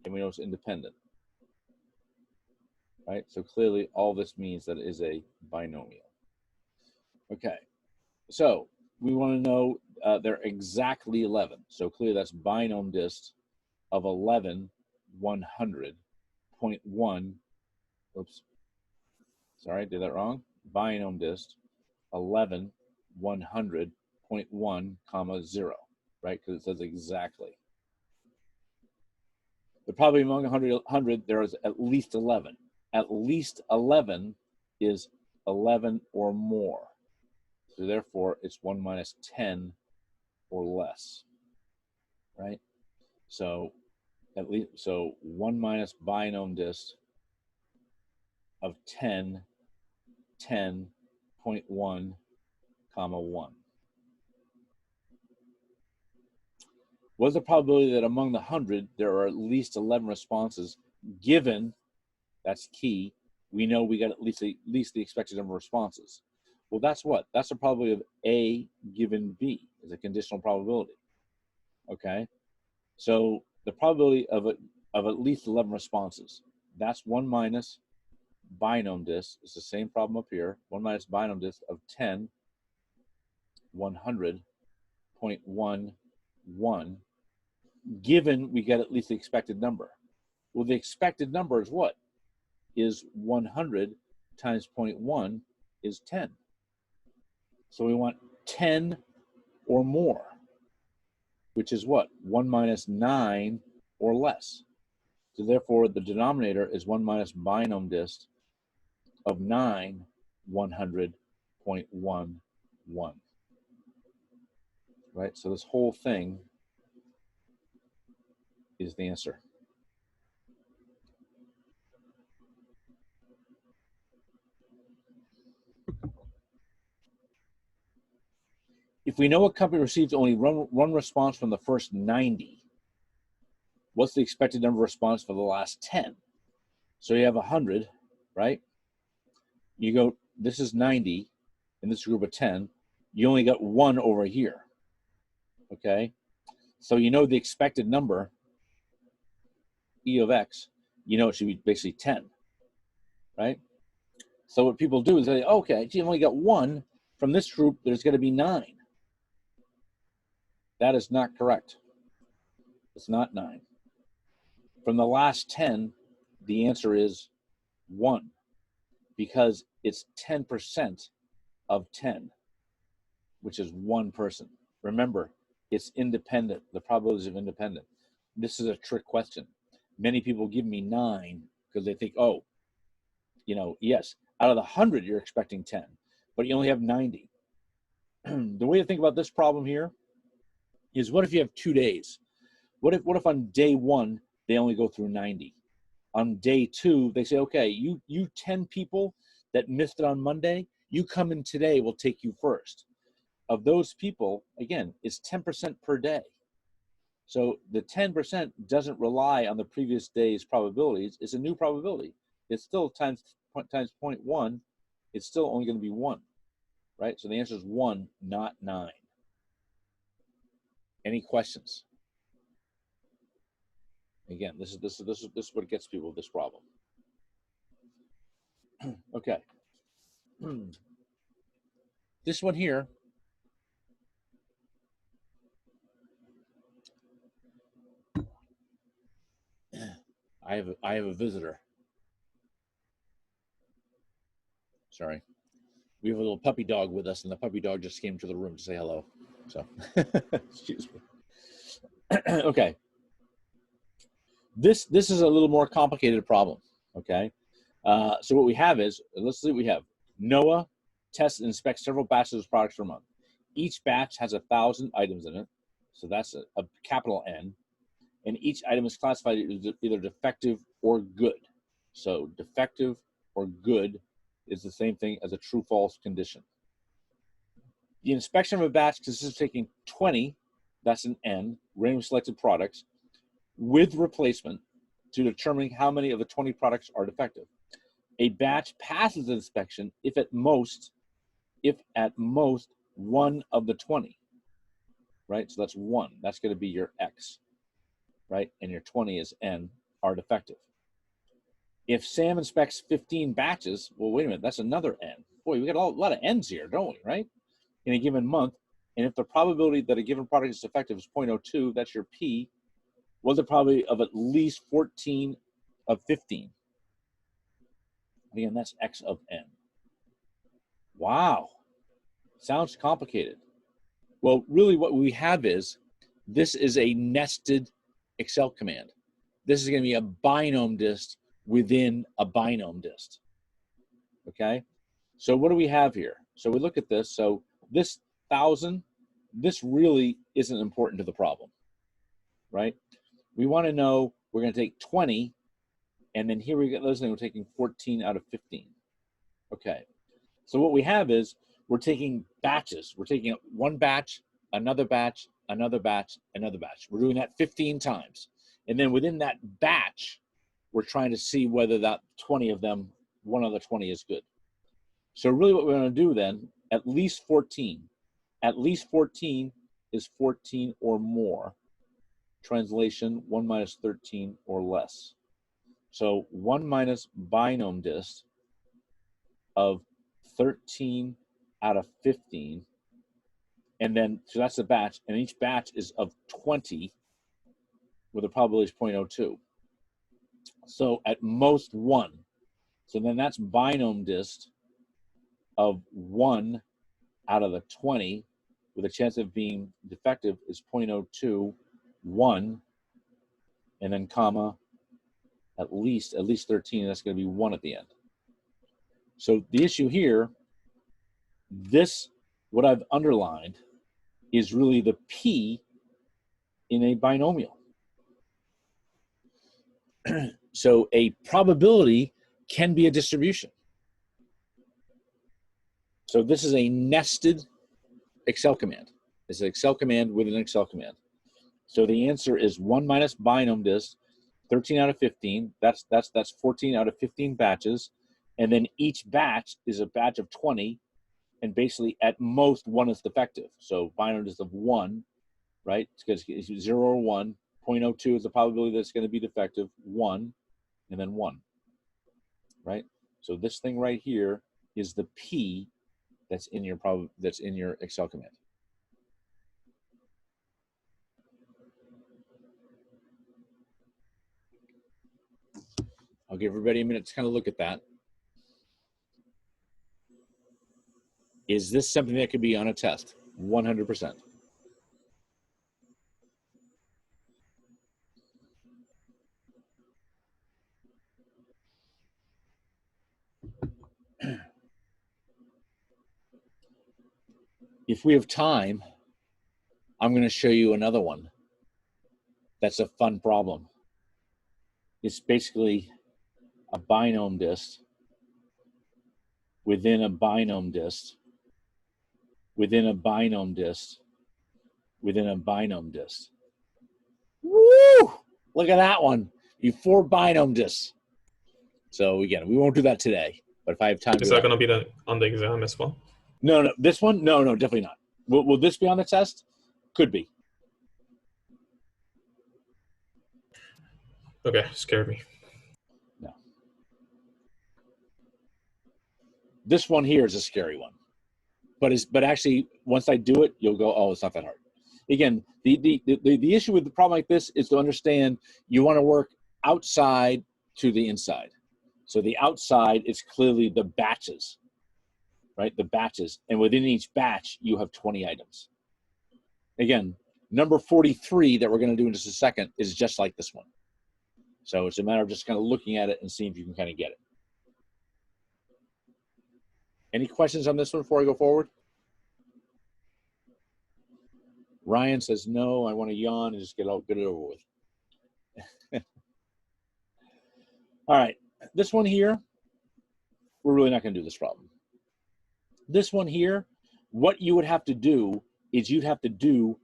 and we know it's independent, right? So clearly all this means that it is a binomial. Okay, so we want to know they're exactly 11. So clearly that's binom dist of 11, 100.1. Oops, sorry, I did that wrong. Binom dist 11, 100.1, comma 0, right? Because it says exactly. But probably among 100, there is at least 11. At least 11 is 11 or more. So therefore, it's 1 minus 10 or less, right? So at least, so 1 minus binom dist of 10, 10.1, comma 1. What's the probability that among the 100, there are at least 11 responses, given, that's key, we know we got at least the expected number of responses. Well, that's what? That's the probability of A given B, is a conditional probability, okay? So the probability of at least 11 responses, that's 1 minus binom dist, it's the same problem up here, 1 minus binom dist of 10, 100.11, given we get at least the expected number. Well, the expected number is what? Is 100 times 0.1 is 10. So we want 10 or more, which is what? 1 minus 9 or less. So therefore, the denominator is 1 minus binom dist of 9, 100.11. Right? So this whole thing is the answer. If we know a company receives only one response from the first 90, what's the expected number of response for the last 10? So you have 100, right? You go, this is 90 in this group of 10. You only got 1 over here, okay? So you know the expected number, E of X, you know it should be basically 10, right? So what people do is they say, okay, gee, I've only got 1 from this group, there's going to be 9. That is not correct. It's not 9. From the last 10, the answer is 1, because it's 10% of 10, which is 1 person. Remember, it's independent. The probabilities of independent. This is a trick question. Many people give me 9 because they think, oh, you know, yes, out of the 100, you're expecting 10, but you only have 90. The way to think about this problem here is, what if you have 2 days? What if on day 1, they only go through 90? On day 2, they say, okay, you 10 people that missed it on Monday, you come in today, we'll take you first. Of those people, again, it's 10% per day. So the 10% doesn't rely on the previous day's probabilities. It's a new probability. It's still times 0.1. It's still only going to be 1, right? So the answer is 1, not 9. Any questions? Again, this is what gets people with this problem. Okay. This one here, I have a visitor. Sorry. We have a little puppy dog with us, and the puppy dog just came to the room to say hello. So, excuse me. Okay. This is a little more complicated problem, okay? So what we have is, let's see what we have. NOAA tests and inspects several batches of products per month. Each batch has 1,000 items in it, so that's a capital N, and each item is classified as either defective or good. So defective or good is the same thing as a true-false condition. The inspection of a batch consists of taking 20, that's an N, randomly selected products, with replacement to determining how many of the 20 products are defective. A batch passes inspection if at most one of the 20, right? So that's 1. That's going to be your X, right? And your 20 is N, are defective. If Sam inspects 15 batches, well, wait a minute, that's another N. Boy, we got a lot of N's here, don't we, right? In a given month. And if the probability that a given product is defective is 0.02, that's your P. What's the probability of at least 14 of 15? Again, that's X of N. Wow. Sounds complicated. Well, really what we have is, this is a nested Excel command. This is going to be a binom dist within a binom dist. Okay? So what do we have here? So we look at this. So this 1,000, this really isn't important to the problem, right? We want to know, we're going to take 20, and then here we get those things, we're taking 14 out of 15. Okay. So what we have is, we're taking batches. We're taking one batch, another batch, another batch, another batch. We're doing that 15 times. And then within that batch, we're trying to see whether that 20 of them, one of the 20 is good. So really what we're going to do then, at least 14. At least 14 is 14 or more. Translation, 1 minus 13 or less. So 1 minus binom dist of 13 out of 15, and then, so that's the batch, and each batch is of 20 with a probability of 0.02. So at most 1. So then that's binom dist of 1 out of the 20 with a chance of being defective is 0.02, 1, and then comma, at least 13, that's going to be 1 at the end. So the issue here, this, what I've underlined, is really the P in a binomial. So a probability can be a distribution. So this is a nested Excel command. It's an Excel command with an Excel command. So the answer is 1 minus binom dist, 13 out of 15. That's 14 out of 15 batches. And then each batch is a batch of 20. And basically, at most, 1 is defective. So binom dist of 1, right? Because it's 0 or 1. 0.02 is the probability that it's going to be defective. 1, and then 1, right? So this thing right here is the P that's in your Excel command. I'll give everybody a minute to kind of look at that. Is this something that could be on a test? 100%. If we have time, I'm going to show you another one. That's a fun problem. It's basically a binom dist within a binom dist within a binom dist within a binom dist. Woo! Look at that one. You 4 binom dists. So again, we won't do that today. But if I have time, is that going to be on the exam as well? No, this one, no, definitely not. Will this be on the test? Could be. Okay, scared me. No. This one here is a scary one. But actually, once I do it, you'll go, oh, it's not that hard. Again, the issue with the problem like this is to understand you want to work outside to the inside. So the outside is clearly the batches, right? The batches. And within each batch, you have 20 items. Again, number 43 that we're going to do in just a second is just like this one. So it's a matter of just kind of looking at it and seeing if you can kind of get it. Any questions on this one before I go forward? Ryan says, no, I want to yawn and just get it over with. All right, this one here, we're really not going to do this problem. This one here, what you would have to do is you'd have to do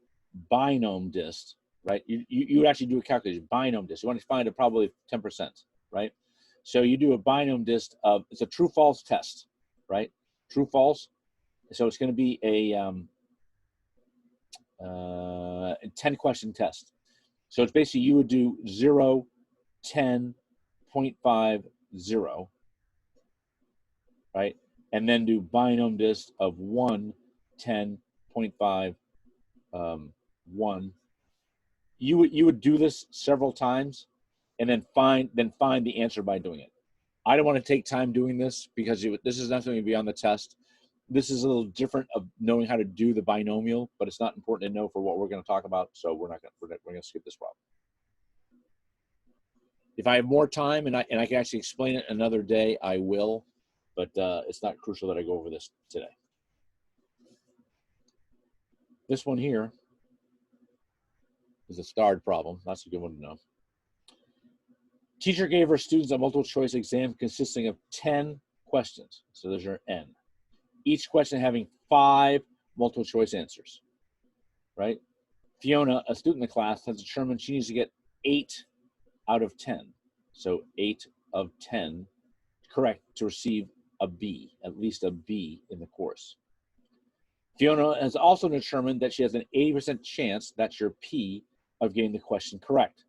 binomial dist, right? You would actually do a calculation, binomial dist. You want to find a probability of 10%, right? So you do a binomial dist of, it's a true-false test, right? True-false. So it's going to be a 10-question test. So it's basically you would do 0, 10, 0.50, right? And then do binomial dist of 1, 10, 0.5, 1. You would do this several times, and then find the answer by doing it. I don't want to take time doing this because this is not going to be on the test. This is a little different of knowing how to do the binomial, but it's not important to know for what we're going to talk about. So we're going to skip this problem. If I have more time and I can actually explain it another day, I will, but it's not crucial that I go over this today. This one here is a starred problem. That's a good one to know. Teacher gave her students a multiple choice exam consisting of 10 questions. So there's your N. Each question having 5 multiple choice answers, right? Fiona, a student in the class, has determined she needs to get 8 out of 10. So 8 of 10 correct to receive a B, at least a B in the course. Fiona has also determined that she has an 80% chance, that's your P, of getting the question correct.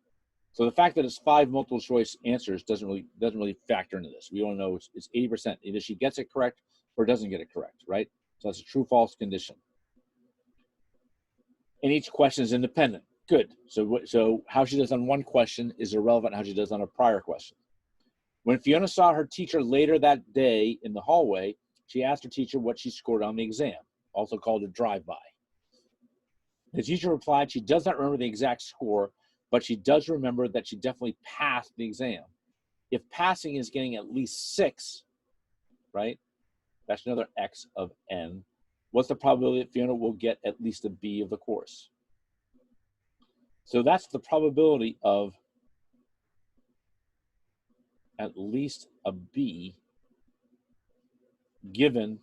So the fact that it's 5 multiple choice answers doesn't really factor into this. We don't know it's 80%. Either she gets it correct or doesn't get it correct, right? So that's a true-false condition. And each question is independent. Good. So how she does on one question is irrelevant how she does on a prior question. When Fiona saw her teacher later that day in the hallway, she asked her teacher what she scored on the exam, also called a drive-by. The teacher replied she does not remember the exact score, but she does remember that she definitely passed the exam. If passing is getting at least 6, right, that's another X of N. What's the probability that Fiona will get at least a B of the course? So that's the probability of at least a B given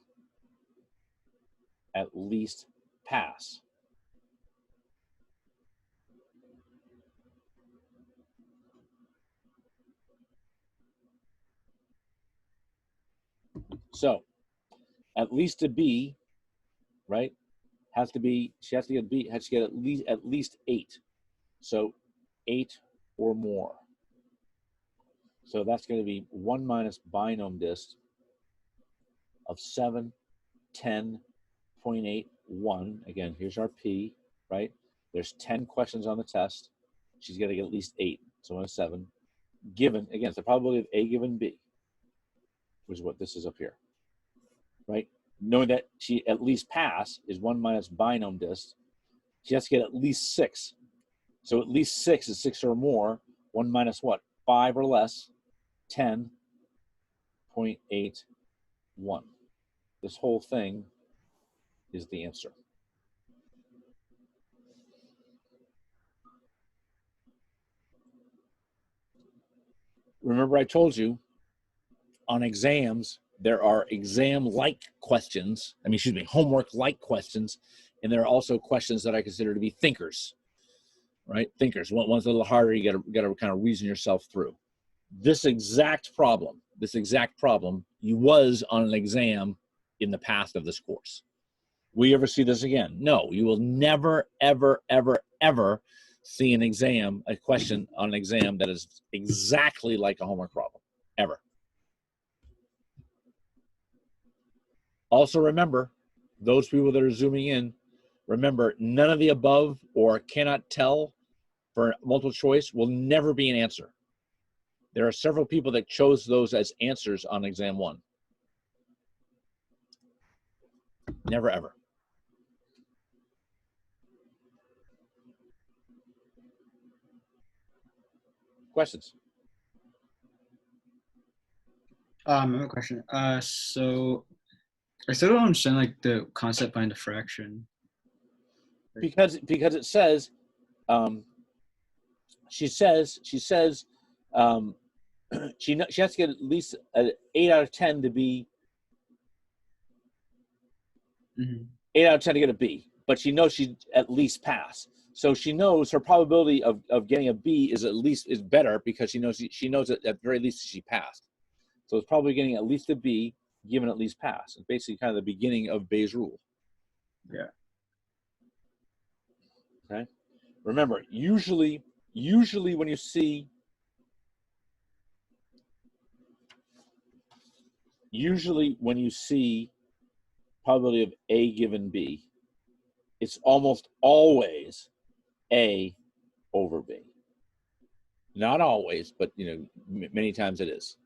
at least pass. So at least a B, right, she has to get a B, has to get at least 8. So 8 or more. So that's going to be 1 minus binomial dist of 7, 10, 0.81. Again, here's our P, right? There's 10 questions on the test. She's going to get at least 8. So 1 is 7. Given, again, it's the probability of A given B, which is what this is up here, right? Knowing that she at least pass is 1 minus binomial dist. She has to get at least 6. So at least 6 is 6 or more. 1 minus what? 5 or less. 10.81. This whole thing is the answer. Remember I told you on exams, there are exam-like questions, homework-like questions, and there are also questions that I consider to be thinkers, right? Thinkers. One's a little harder, you gotta kind of reason yourself through. This exact problem, you was on an exam in the past of this course. Will you ever see this again? No, you will never, ever, ever, ever see a question on an exam that is exactly like a homework problem, ever. Also remember, those people that are zooming in, remember none of the above or cannot tell for multiple choice will never be an answer. There are several people that chose those as answers on exam 1. Never, ever. Questions? I have a question. So I still don't understand like the concept behind the fraction. Because it says, she says she has to get at least an 8 out of 10 to be 8 out of 10 to get a B, but she knows she at least pass. So she knows her probability of getting a B is better because she knows that at the very least she passed. So it's probably getting at least a B given at least pass. It's basically kind of the beginning of Bayes' rule. Yeah. Okay. Remember, usually when you see probability of A given B, it's almost always A over B. Not always, but many times it is.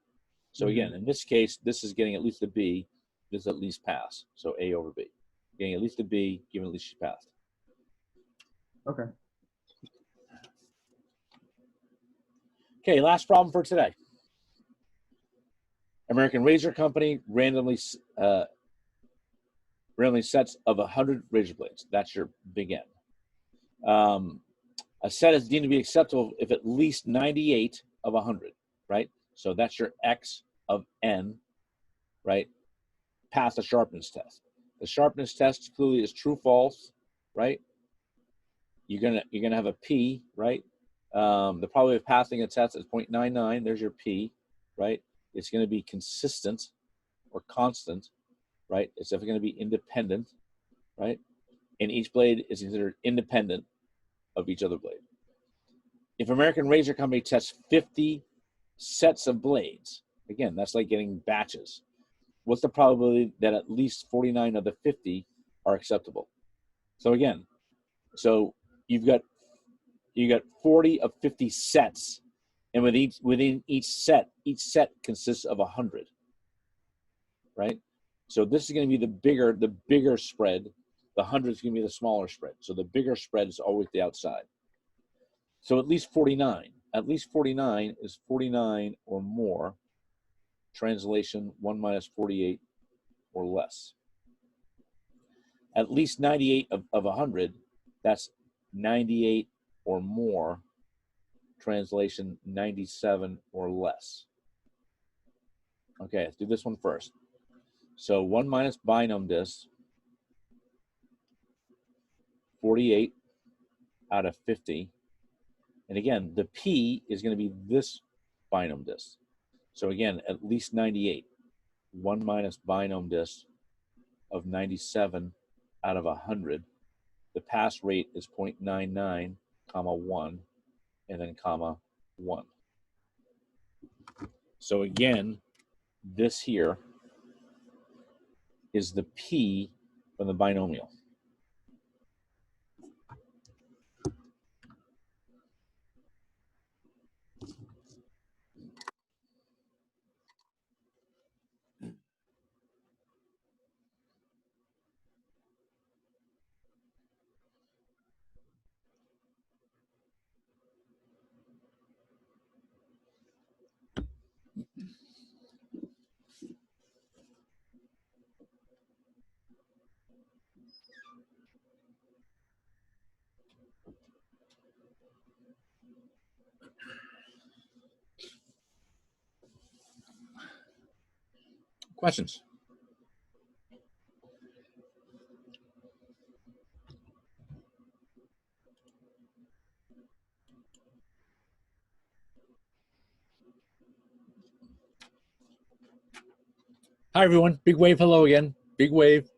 So again, in this case, this is getting at least a B. This is at least pass. So A over B. Getting at least a B, given at least she passed. Okay. Okay, last problem for today. American Razor Company randomly sets of 100 razor blades. That's your big N. A set is deemed to be acceptable if at least 98 of 100, right? So that's your X of N, right? Pass the sharpness test. The sharpness test clearly is true, false, right? You're gonna have a P, right? The probability of passing a test is 0.99. There's your P, right? It's going to be consistent or constant, right? It's definitely going to be independent, right? And each blade is considered independent of each other blade. If American Razor Company tests 50 sets of blades, again, that's like getting batches. What's the probability that at least 49 of the 50 are acceptable? So again, you've got 40 of 50 sets, and within each set consists of 100, right? So this is going to be the bigger spread. The 100 is going to be the smaller spread. So the bigger spread is always the outside. So at least 49. At least 49 is 49 or more. Translation 1 minus 48 or less. At least 98 of 100, that's 98 or more. Translation 97 or less. Okay, let's do this one first. So 1 minus binom dis, 48 out of 50. And again, the P is going to be this binom dis. So again, at least 98. 1 minus binom dis of 97 out of 100. The pass rate is 0.99, comma 1, and then comma 1. So again, this here is the P from the binomial. Questions? Hi, everyone. Big Wave, hello again. Big Wave.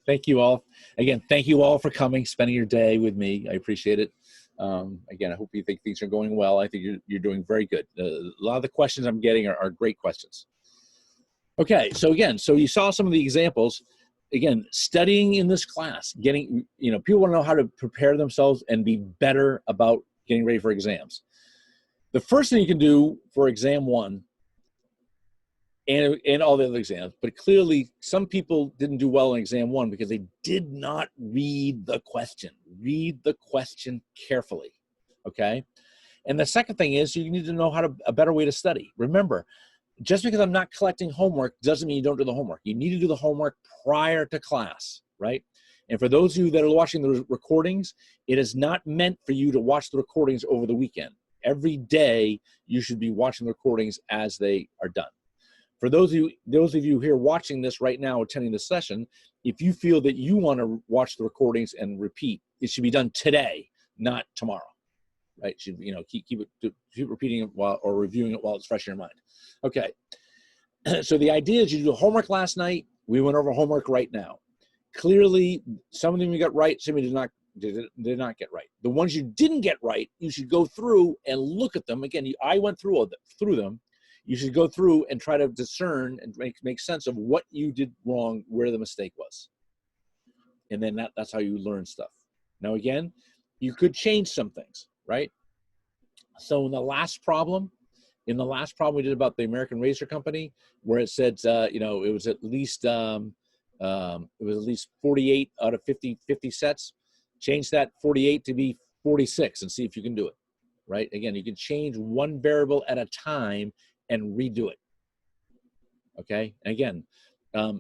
Thank you all. Again, thank you all for coming, spending your day with me. I appreciate it. Again, I hope you think things are going well. I think you're doing very good. A lot of the questions I'm getting are great questions. Okay, so again, you saw some of the examples. Again, studying in this class, getting, people want to know how to prepare themselves and be better about getting ready for exams. The first thing you can do for exam 1 and all the other exams, but clearly some people didn't do well in exam 1 because they did not read the question. Read the question carefully, okay? And the second thing is you need to know a better way to study. Remember, just because I'm not collecting homework doesn't mean you don't do the homework. You need to do the homework prior to class, right? And for those of you that are watching the recordings, it is not meant for you to watch the recordings over the weekend. Every day, you should be watching the recordings as they are done. For those of you here watching this right now, attending this session, if you feel that you want to watch the recordings and repeat, it should be done today, not tomorrow, right? Should, you know, keep repeating it while, or reviewing it while it's fresh in your mind. Okay, so the idea is you do homework last night. We went over homework right now. Clearly, some of them you got right, some of you did not get right. The ones you didn't get right, you should go through and look at them. Again, I went through them. You should go through and try to discern and make sense of what you did wrong, where the mistake was. And then that's how you learn stuff. Now, again, you could change some things, right? So in the last problem we did about the American Razor Company, where it said, you know, it was at least 48 out of 50 sets. Change that 48 to be 46 and see if you can do it, right? Again, you can change one variable at a time and redo it. Okay. And again,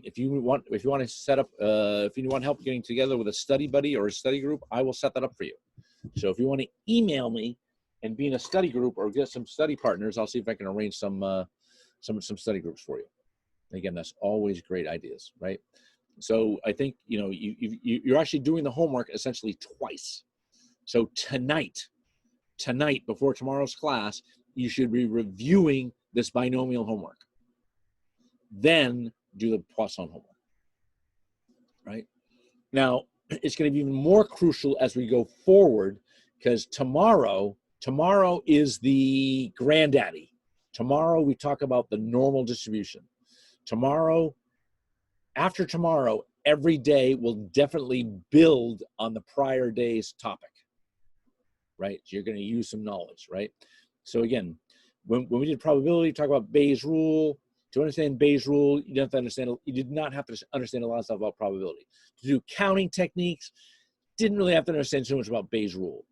if you want to set up, if you want help getting together with a study buddy or a study group, I will set that up for you. So if you want to email me and be in a study group or get some study partners, I'll see if I can arrange some study groups for you. Again, that's always great ideas, right? So I think, you know, you're actually doing the homework essentially twice. So tonight before tomorrow's class, you should be reviewing this binomial homework. Then do the Poisson homework, right? Now, it's going to be even more crucial as we go forward, because tomorrow is the granddaddy. Tomorrow we talk about the normal distribution. Tomorrow, after tomorrow, every day will definitely build on the prior day's topic, right? So you're going to use some knowledge, right? So again, when we did probability, talk about Bayes' rule. To understand Bayes' rule, you did not have to understand a lot of stuff about probability. To do counting techniques, didn't really have to understand so much about Bayes' rule.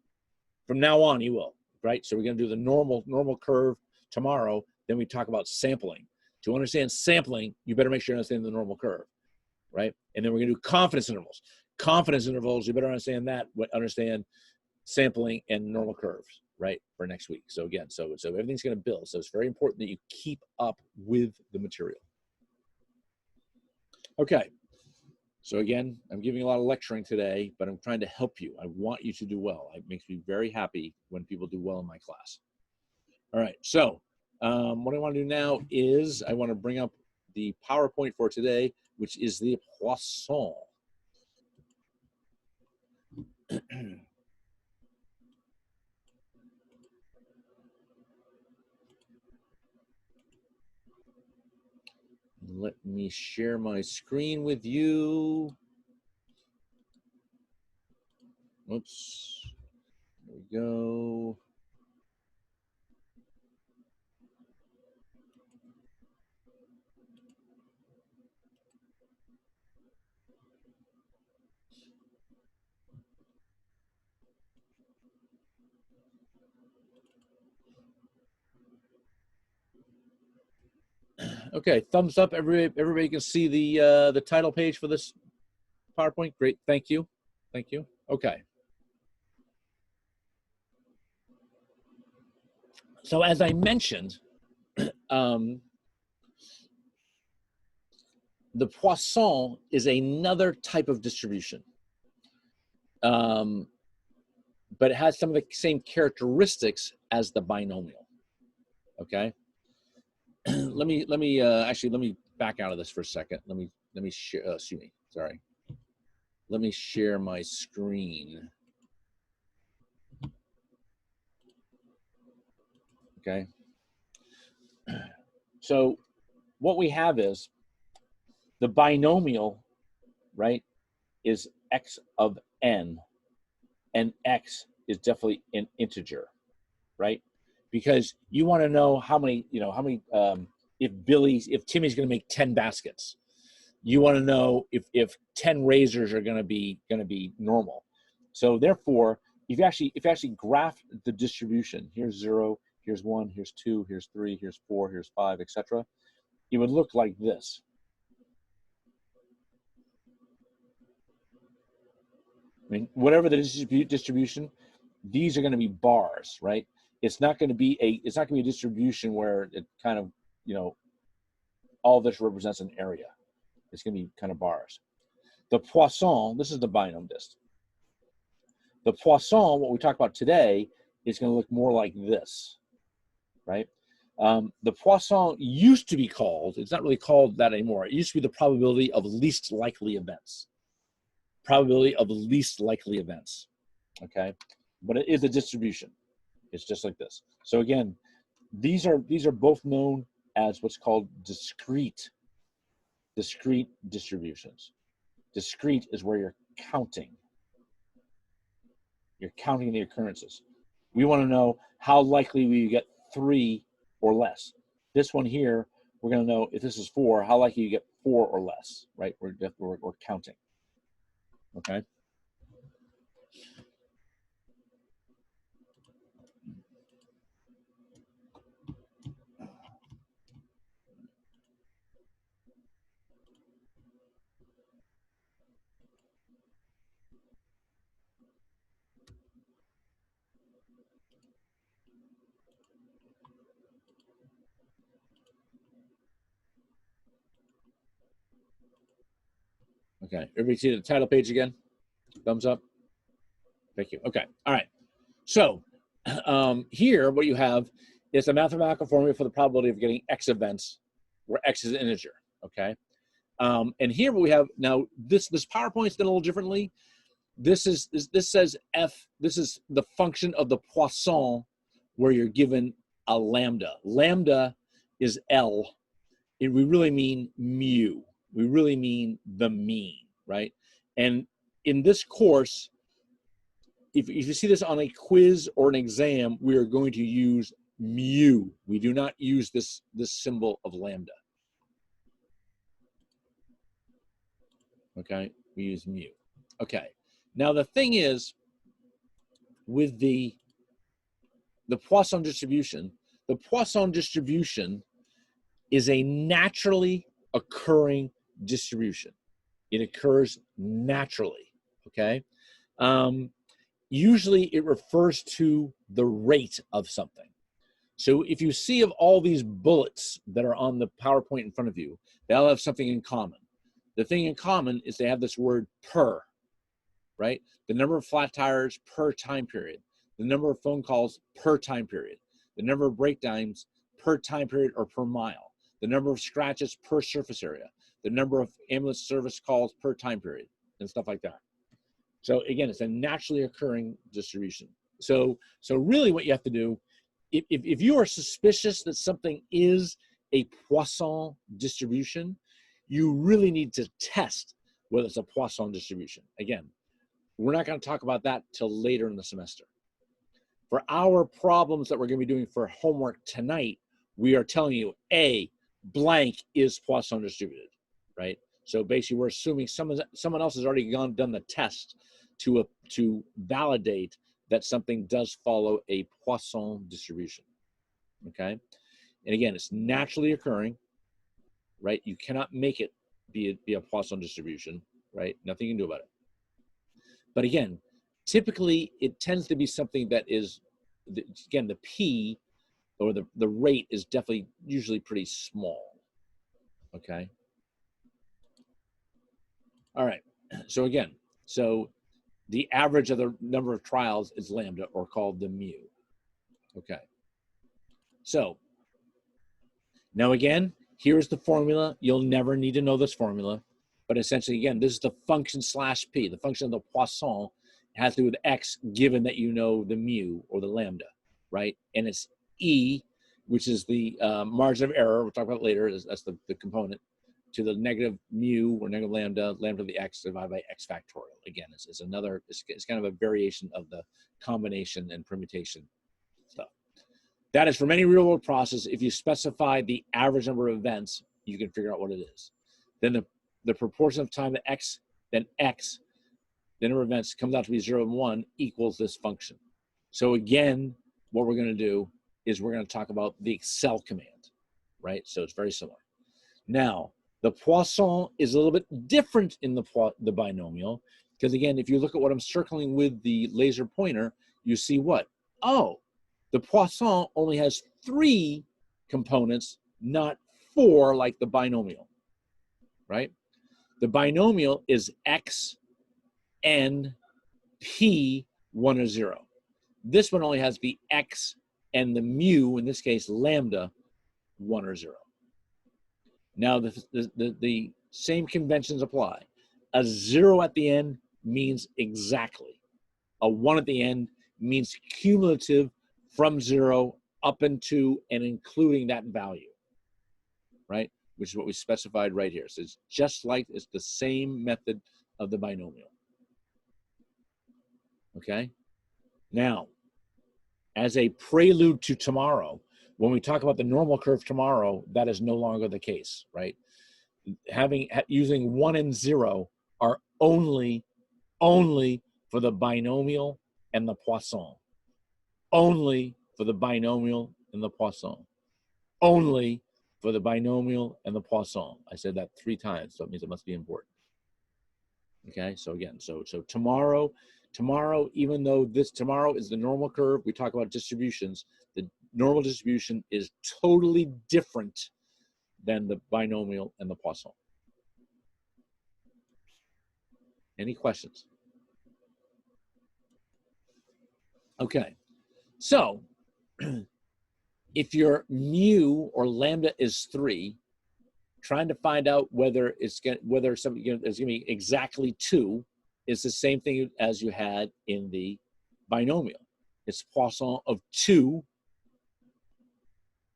From now on, you will, right? So we're going to do the normal curve tomorrow. Then we talk about sampling. To understand sampling, you better make sure you understand the normal curve, right? And then we're going to do confidence intervals. Confidence intervals, you better understand that, understand sampling and normal curves, right, for next week. So again, so everything's going to build. So it's very important that you keep up with the material. Okay. So again, I'm giving a lot of lecturing today, but I'm trying to help you. I want you to do well. It makes me very happy when people do well in my class. All right. So what I want to do now is I want to bring up the PowerPoint for today, which is the Poisson. Let me share my screen with you. Oops. There we go. Okay, thumbs up. Everybody can see the title page for this PowerPoint. Great, thank you, thank you. Okay. So as I mentioned, the Poisson is another type of distribution, but it has some of the same characteristics as the binomial. Okay. Let me back out of this for a second. Let me share. Excuse me. Sorry. Let me share my screen. Okay. So what we have is the binomial, right, is x of n, and x is definitely an integer, right? Because you want to know how many, if Timmy's going to make 10 baskets, you want to know if 10 razors are going to be normal. So therefore, if you actually graph the distribution, here's 0, here's 1, here's 2, here's 3, here's 4, here's 5, etc. It would look like this. I mean, whatever the distribution, these are going to be bars, right? It's not going to be a distribution where it kind of, you know, all this represents an area. It's going to be kind of bars. The Poisson, this is the binom dist. The Poisson, what we talked about today, is going to look more like this, right? The Poisson used to be called, it's not really called that anymore. It used to be the probability of least likely events. Probability of least likely events, okay? But it is a distribution. It's just like this. So again, these are both known as what's called discrete distributions. Discrete is where you're counting. You're counting the occurrences. We want to know how likely we get 3 or less. This one here, we're going to know if this is 4, how likely you get 4 or less, right? We're counting, okay? Okay, everybody see the title page again? Thumbs up. Thank you. Okay, all right. So here what you have is a mathematical formula for the probability of getting X events where X is an integer, okay? And here what we have, now this PowerPoint's done a little differently. This says F, this is the function of the Poisson where you're given a lambda. Lambda is L. We really mean mu. We really mean the mean, right? And in this course, if you see this on a quiz or an exam, we are going to use mu. We do not use this symbol of lambda. Okay, we use mu. Okay, now the thing is, with the Poisson distribution, the Poisson distribution is a naturally occurring distribution. It occurs naturally, okay? Usually it refers to the rate of something. So if you see of all these bullets that are on the PowerPoint in front of you, they all have something in common. The thing in common is they have this word per, right? The number of flat tires per time period, the number of phone calls per time period, the number of breakdowns per time period or per mile, the number of scratches per surface area, the number of ambulance service calls per time period, and stuff like that. So again, it's a naturally occurring distribution. So really what you have to do, if you are suspicious that something is a Poisson distribution, you really need to test whether it's a Poisson distribution. Again, we're not going to talk about that till later in the semester. For our problems that we're going to be doing for homework tonight, we are telling you, A, blank is Poisson distributed, right? So basically, we're assuming someone else has already done the test to validate that something does follow a Poisson distribution, okay? And again, it's naturally occurring, right? You cannot make it be a Poisson distribution, right? Nothing you can do about it. But again, typically, it tends to be something that is, again, the P or the rate is definitely usually pretty small, okay? All right, so again, so the average of the number of trials is lambda, or called the mu, okay? So now again, here's the formula. You'll never need to know this formula, but essentially, again, this is the function slash P, the function of the Poisson. It has to do with X, given that you know the mu or the lambda, right? And it's E, which is the margin of error, we'll talk about it later, that's the component, to the negative mu or negative lambda, lambda to the X divided by X factorial. Again, it's another, it's kind of a variation of the combination and permutation stuff. That is from any real world process. If you specify the average number of events, you can figure out what it is. Then the proportion of time to X, then X, the number of events comes out to be 0 and 1 equals this function. So again, what we're going to do is we're going to talk about the Excel command, right? So it's very similar. Now, the Poisson is a little bit different in the binomial, because again, if you look at what I'm circling with the laser pointer, you see what? Oh, the Poisson only has 3 components, not 4 like the binomial, right? The binomial is x, n, p, 1 or 0. This one only has the x and the mu, in this case lambda, 1 or 0. Now the same conventions apply. A 0 at the end means exactly. A 1 at the end means cumulative from 0 up into and including that value, right? Which is what we specified right here. So it's just like, it's the same method of the binomial. Okay? Now, as a prelude to tomorrow, when we talk about the normal curve tomorrow, that is no longer the case, right? Using 1 and 0 are only for the binomial and the Poisson. Only for the binomial and the Poisson. Only for the binomial and the Poisson. I said that 3 times, so it means it must be important. Okay, so again, so tomorrow, even though tomorrow is the normal curve, we talk about distributions, the normal distribution is totally different than the binomial and the Poisson. Any questions? Okay, so if your mu or lambda is 3, trying to find out whether it's going to be exactly 2 is the same thing as you had in the binomial. It's Poisson of 2.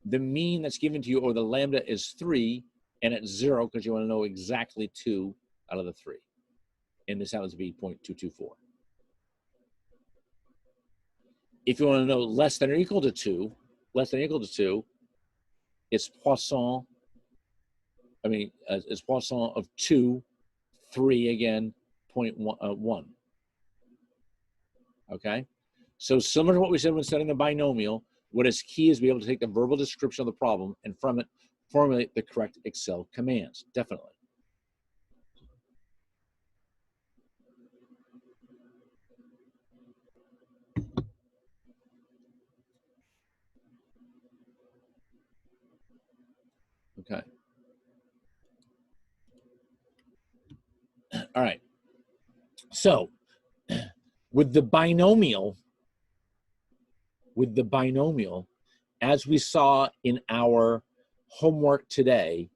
The mean that's given to you, or the lambda, is 3, and it's 0 because you want to know exactly 2 out of the 3. And this happens to be 0.224. If you want to know less than or equal to 2, it's Poisson. It's Poisson of 2, 3 again, 0.1. Okay? So similar to what we said when studying the binomial, what is key is to be able to take the verbal description of the problem and from it formulate the correct Excel commands. Definitely. Okay. All right. So with the binomial, as we saw in our homework today,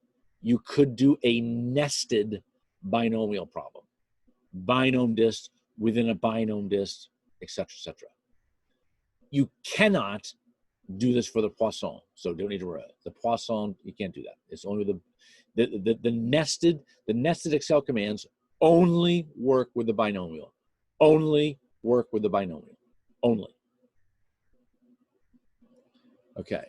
you could do a nested binomial problem. Binom dist within a binom dist, etc., etc. You cannot do this for the Poisson, so don't need to worry. The Poisson, you can't do that. It's only the nested Excel commands only work with the binomial. Only work with the binomial. Only. Okay.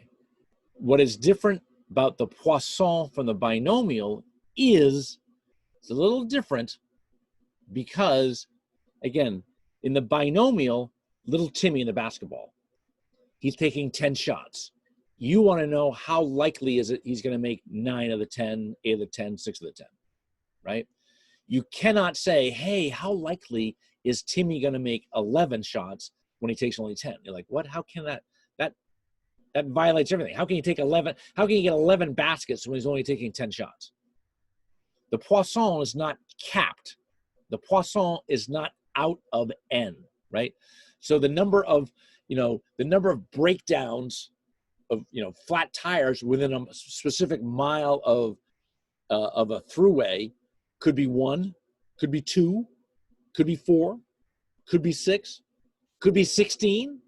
What is different about the Poisson from the binomial is it's a little different because, again, in the binomial, little Timmy in the basketball, he's taking 10 shots. You want to know how likely is it he's going to make 9 of the 10, 8 of the 10, 6 of the 10, right? You cannot say, hey, how likely is Timmy going to make 11 shots when he takes only 10? You're like, what? How can that violates everything. How can you take 11? How can you get 11 baskets when he's only taking 10 shots? The Poisson is not capped. The Poisson is not out of n, right? So the number of breakdowns of flat tires within a specific mile of a throughway could be 1, could be 2, could be 4, could be 6, could be 16,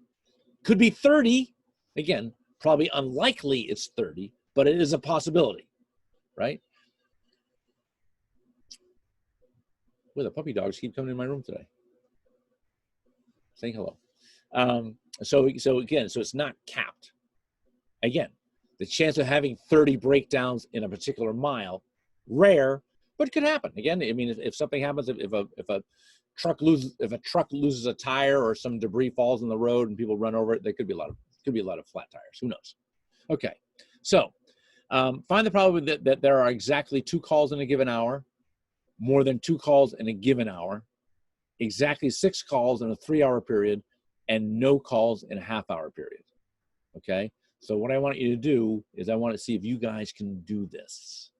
could be 30. Again, probably unlikely it's 30, but it is a possibility, right? Well, the puppy dogs keep coming in my room today, saying hello. So it's not capped. Again, the chance of having 30 breakdowns in a particular mile, rare, but could happen. Again, I mean, if something happens, if a truck loses a tire or some debris falls on the road and people run over it, there could be a lot of Could be a lot of flat tires. Who knows? Okay, so find the probability that there are exactly 2 calls in a given hour, more than 2 calls in a given hour, exactly 6 calls in a 3-hour period, and no calls in a half-hour period. Okay, so what I want you to do is I want to see if you guys can do this,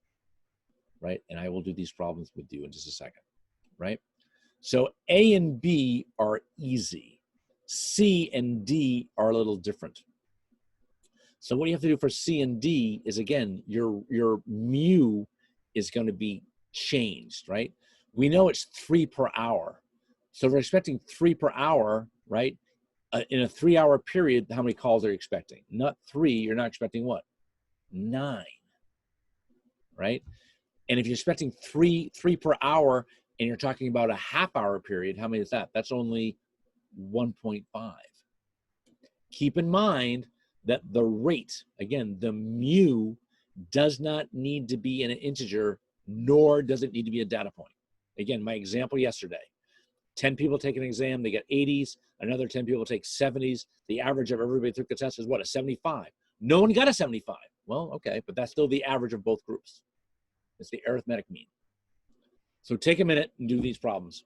right? And I will do these problems with you in just a second, right? So A and B are easy. C and D are a little different. So what you have to do for C and D is, again, your mu is going to be changed, right? We know it's 3 per hour. So we're expecting 3 per hour, right? In a 3-hour period, how many calls are you expecting? Not 3, you're not expecting what? 9, right? And if you're expecting three per hour and you're talking about a half-hour period, how many is that? That's only 1.5. Keep in mind that the rate, again, the mu, does not need to be in an integer, nor does it need to be a data point. Again, my example yesterday, 10 people take an exam, they get 80s, another 10 people take 70s. The average of everybody took the test is what, a 75? No one got a 75. Well, okay, but that's still the average of both groups. It's the arithmetic mean. So take a minute and do these problems.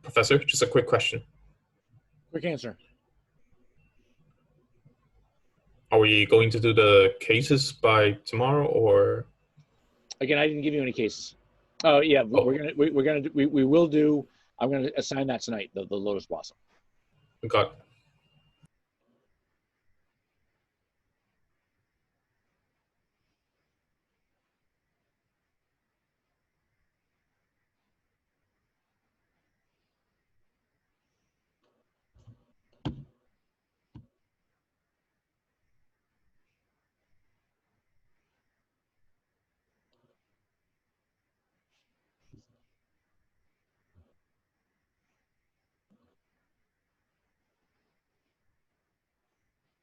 Professor, just a quick question. Quick answer. Are we going to do the cases by tomorrow, or? Again, I didn't give you any cases. Oh yeah, we will do. I'm gonna assign that tonight. The lotus blossom. Got it.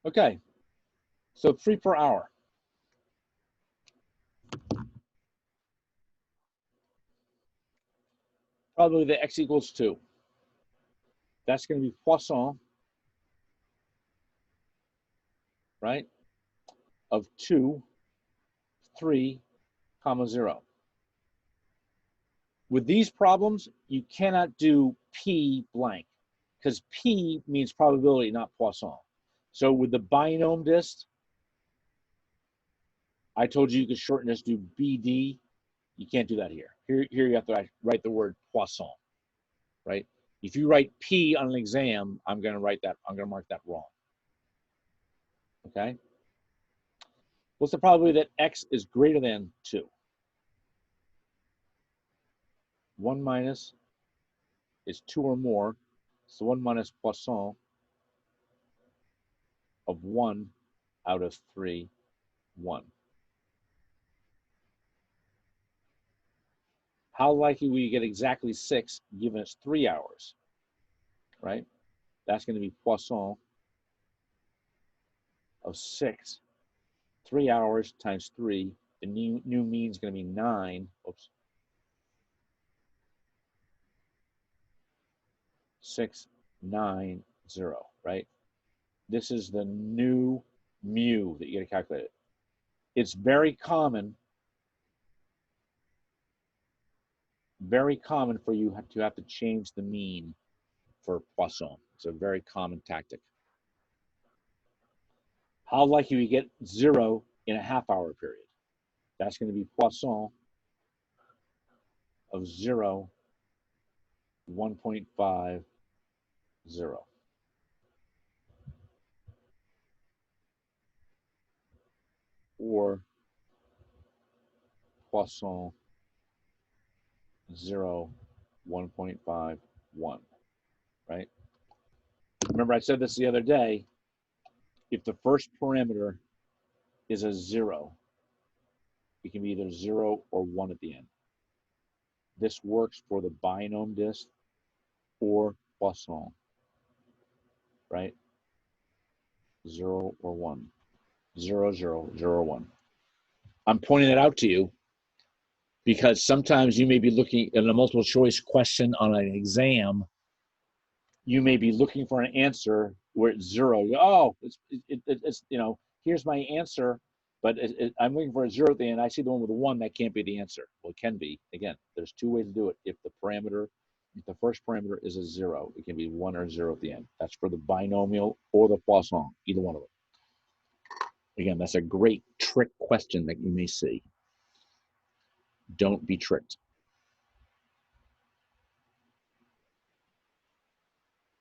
Okay, so 3 per hour. Probably the x equals 2. That's going to be Poisson, right? Of 2, 3, 0. With these problems, you cannot do P blank, because P means probability, not Poisson. So with the binomial dist, I told you could shorten this to BD. You can't do that here. Here you have to write the word Poisson, right? If you write P on an exam, I'm going to write that. I'm going to mark that wrong. Okay. What's the probability that x is greater than 2? 1 minus is 2 or more. So 1 minus Poisson of 1 out of 3, 1. How likely will you get exactly 6 given it's 3 hours, right? That's going to be Poisson of 6 3 hours times 3. The new mean is going to be 9. Oops. 690, right? This is the new mu that you got to calculate. It's very common for you to have to change the mean for Poisson. It's a very common tactic. How likely you get 0 in a half-hour period? That's going to be Poisson of 0, 1.50. Or Poisson 0, 1.51, right? Remember I said this the other day, if the first parameter is a 0, it can be either 0 or 1 at the end. This works for the binomial disk or Poisson, right? 0 or 1. 0, 0, 0, 1. I'm pointing that out to you because sometimes you may be looking at a multiple choice question on an exam. You may be looking for an answer where it's 0. You go, oh, it's here's my answer, but I'm looking for a 0 at the end. I see the one with a 1. That can't be the answer. Well, it can be. Again, there's 2 ways to do it. If the first parameter is a 0, it can be 1 or 0 at the end. That's for the binomial or the Poisson, either one of them. Again, that's a great trick question that you may see. Don't be tricked.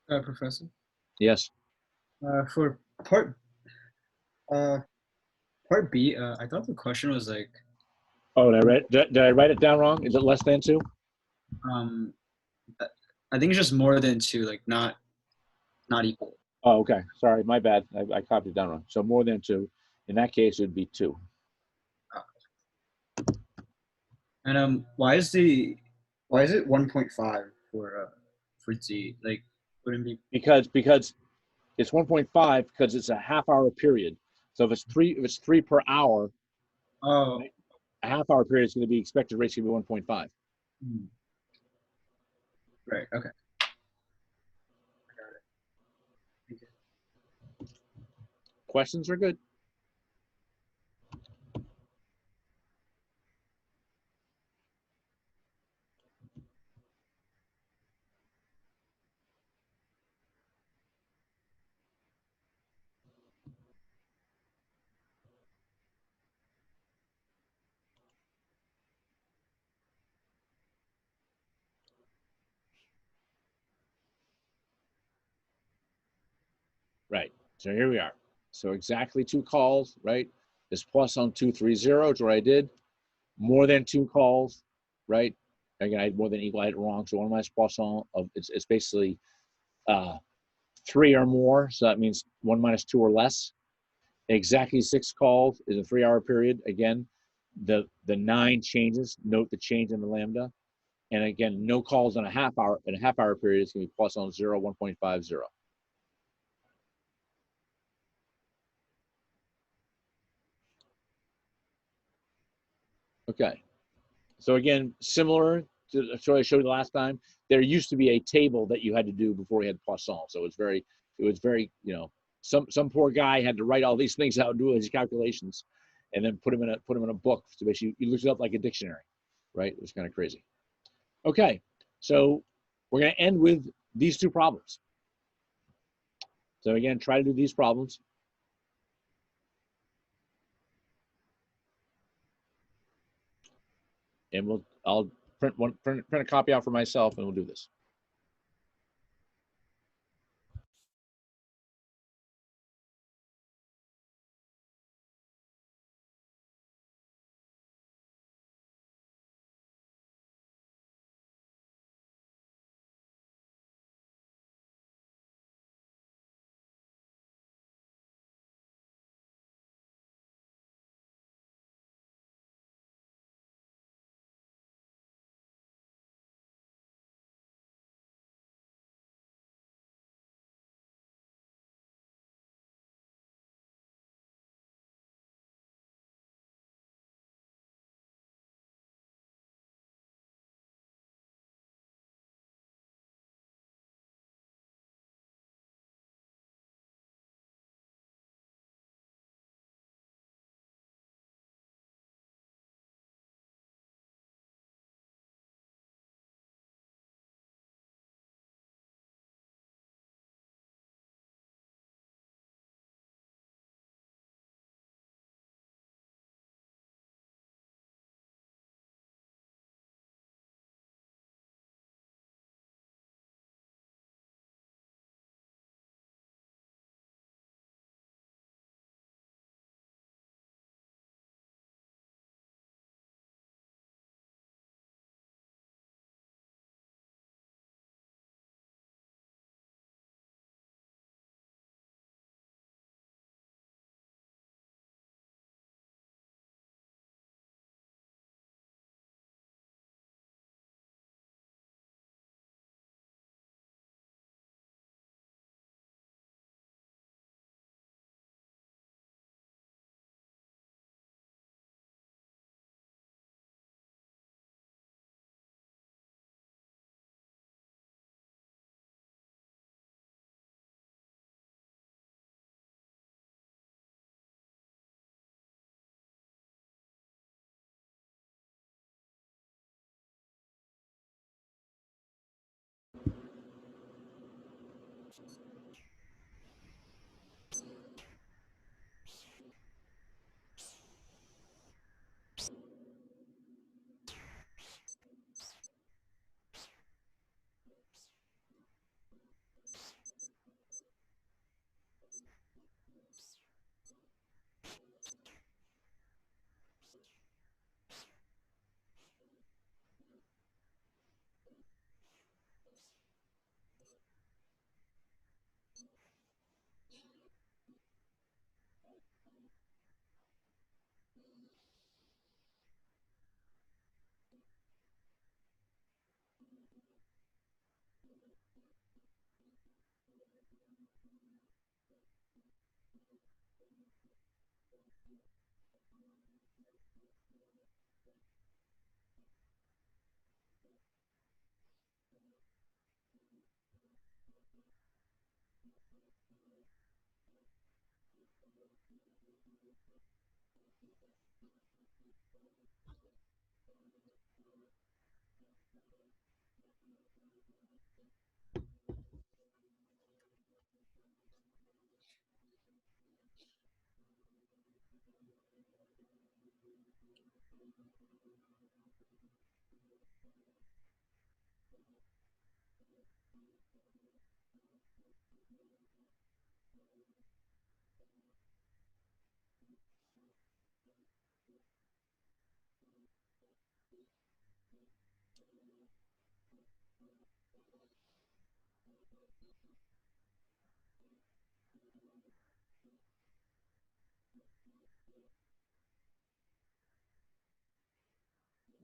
Professor? Yes. For part B, I thought the question was like. Oh, did I write it down wrong? Is it less than 2? I think it's just more than 2, like not equal. Oh, okay. Sorry, my bad. I copied it down wrong. So more than 2. In that case, it would be 2. And why is it 1.5 for Z? Like, wouldn't it be because it's 1.5 because it's a half-hour period. So if it's 3 per hour, oh, a half-hour period is going to be expected rate is going to be 1.5. Right. Okay. Questions are good. Right. So here we are. So exactly 2 calls, right? This Poisson 230 is what I did. More than 2 calls, right? Again, I had more than equal. I had it wrong. So 1 minus Poisson of it's basically 3 or more. So that means 1 minus 2 or less. Exactly 6 calls is a 3-hour period. Again, the 9 changes. Note the change in the lambda. And again, no calls in a half-hour. In a half-hour period, it's going to be Poisson 0, 1.50. Okay. So again, similar to what I showed you the last time, there used to be a table that you had to do before you had Poisson. So it was very, some poor guy had to write all these things out, do his calculations, and then put them in a book. So basically, you looked it up like a dictionary, right? It was kind of crazy. Okay, so we're going to end with these 2 problems. So again, try to do these problems. And I'll print a copy out for myself, and we'll do this.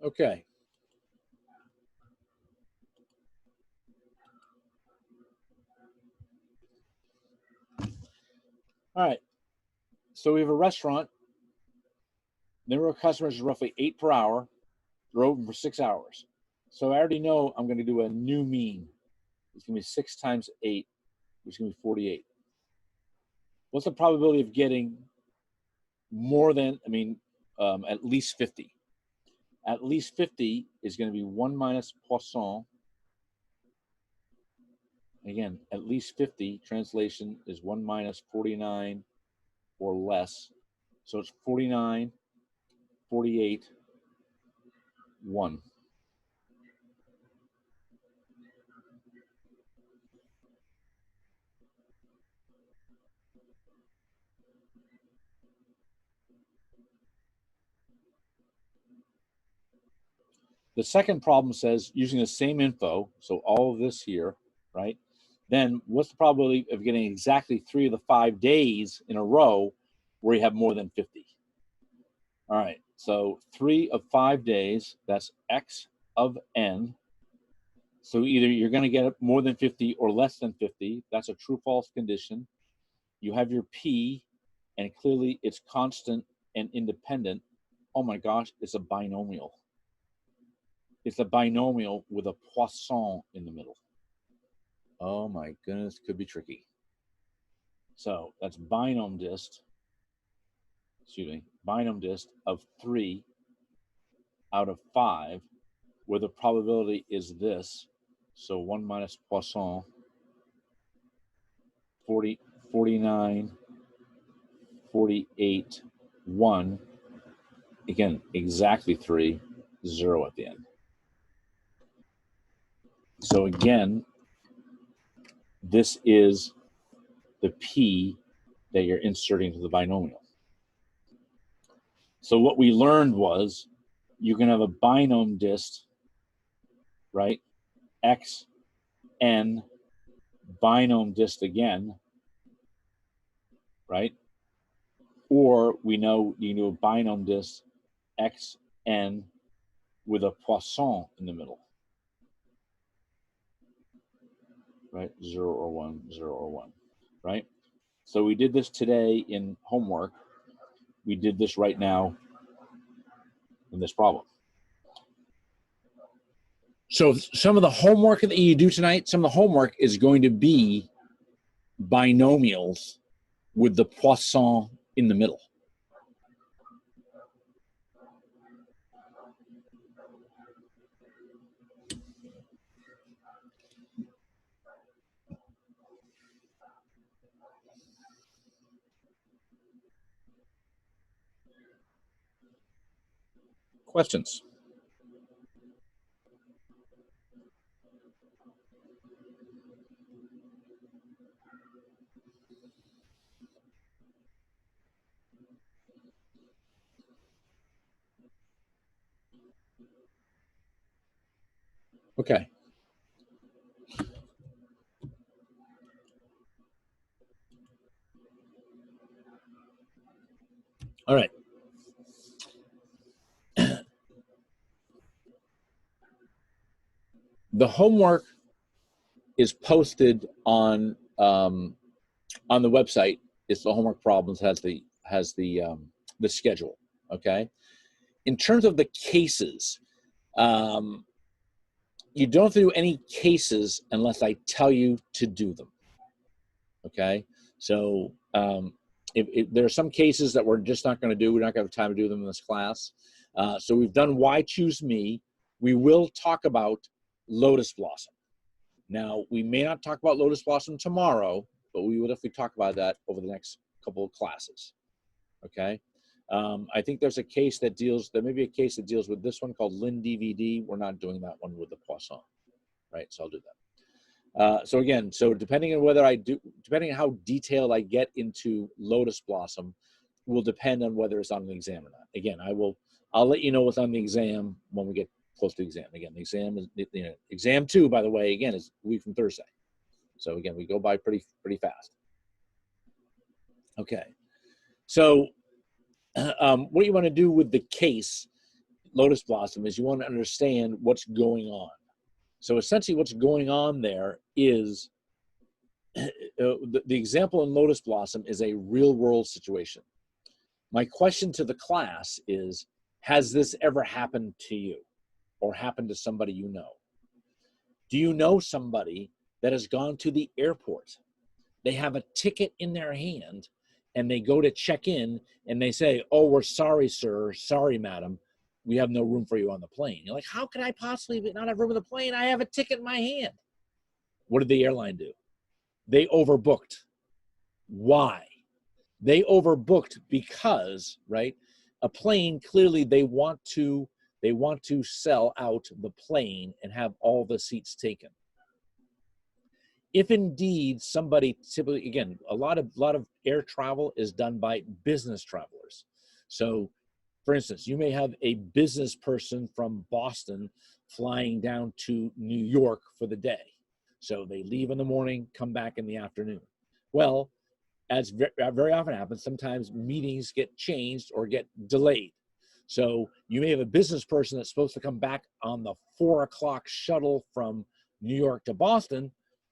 Okay. All right. So we have a restaurant. Number of customers is roughly 8 per hour. They're open for 6 hours. So I already know I'm going to do a new mean. It's going to be 6 times 8, which is going to be 48. What's the probability of getting more than, at least 50? At least 50 is going to be 1 minus Poisson. Again, at least 50, translation is 1 minus 49 or less. So it's 49, 48, 1. The second problem says using the same info, so all of this here, right? Then what's the probability of getting exactly 3 of the 5 days in a row where you have more than 50? All right, so 3 of 5 days, that's x of n. So either you're going to get more than 50 or less than 50. That's a true-false condition. You have your p, and clearly it's constant and independent. Oh my gosh, it's a binomial. It's a binomial with a Poisson in the middle. Oh my goodness, could be tricky. So that's binom dist of 3 out of 5, where the probability is this. So 1 minus Poisson, 40, 49, 48, 1. Again, exactly 3, 0 at the end. So again, this is the P that you're inserting to the binomial. So what we learned was you can have a binom dist, right? X, N, binom dist again, right? Or we know you can do a binom dist X, N with a Poisson in the middle, right? 0 or 1, 0 or 1, right? So we did this today in homework. We did this right now in this problem. So some of the homework that you do tonight, some of the homework is going to be binomials with the Poisson in the middle. Questions? Okay. All right. The homework is posted on the website. It's the homework problems has the schedule. Okay. In terms of the cases, you don't have to do any cases unless I tell you to do them. Okay. So if there are some cases that we're just not going to do, we're not going to have time to do them in this class. So we've done Why Choose Me. We will talk about Lotus Blossom. Now, we may not talk about Lotus Blossom tomorrow, but we will definitely talk about that over the next couple of classes. Okay. I think there's a case that there may be a case that deals with this one called Lin DVD. We're not doing that one with the Poisson, right? So I'll do that. So again, depending on how detailed I get into Lotus Blossom will depend on whether it's on the exam or not. Again, I'll let you know what's on the exam when we get close to the exam. Again, the exam is, exam 2, by the way, again, is a week from Thursday. So again, we go by pretty fast. Okay. So what you want to do with the case Lotus Blossom is you want to understand what's going on. So essentially what's going on there is the example in Lotus Blossom is a real world situation. My question to the class is, has this ever happened to you or happened to somebody you know? Do you know somebody that has gone to the airport? They have a ticket in their hand and they go to check in and they say, oh, we're sorry, sir, sorry, madam, we have no room for you on the plane. You're like, how could I possibly not have room on the plane? I have a ticket in my hand. What did the airline do? They overbooked. Why? They overbooked because, right, a plane, clearly they want to sell out the plane and have all the seats taken. If indeed somebody, typically, again, a lot of air travel is done by business travelers. So, for instance, you may have a business person from Boston flying down to New York for the day. So they leave in the morning, come back in the afternoon. Well, as very often happens, sometimes meetings get changed or get delayed. So you may have a business person that's supposed to come back on the 4 o'clock shuttle from New York to Boston.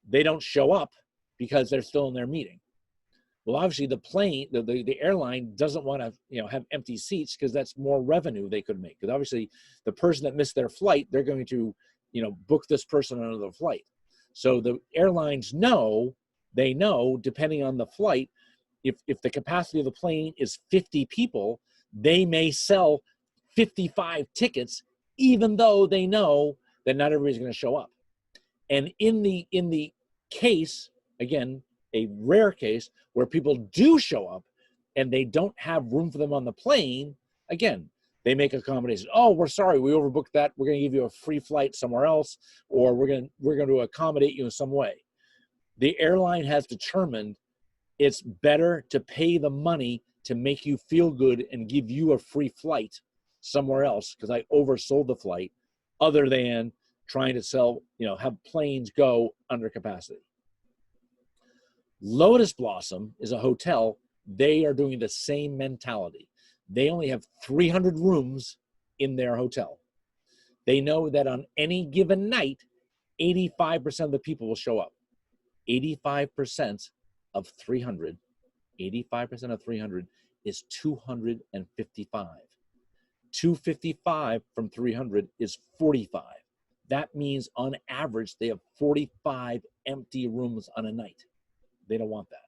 They don't show up because they're still in their meeting. Well, obviously the plane, the airline doesn't want to, have empty seats because that's more revenue they could make. Because obviously the person that missed their flight, they're going to, book this person on another flight. So the airlines know, depending on the flight, if the capacity of the plane is 50 people, they may sell 55 tickets, even though they know that not everybody's going to show up. And in the case, again, a rare case where people do show up and they don't have room for them on the plane, again, they make accommodations. Oh, we're sorry, we overbooked that. We're going to give you a free flight somewhere else, or we're going to accommodate you in some way. The airline has determined it's better to pay the money to make you feel good and give you a free flight somewhere else because I oversold the flight, other than trying to sell, have planes go under capacity. Lotus Blossom is a hotel. They are doing the same mentality. They only have 300 rooms in their hotel. They know that on any given night, 85% of the people will show up. 85% of 300, 85% of 300 is 255. 255 from 300 is 45. That means on average, they have 45 empty rooms on a night. They don't want that.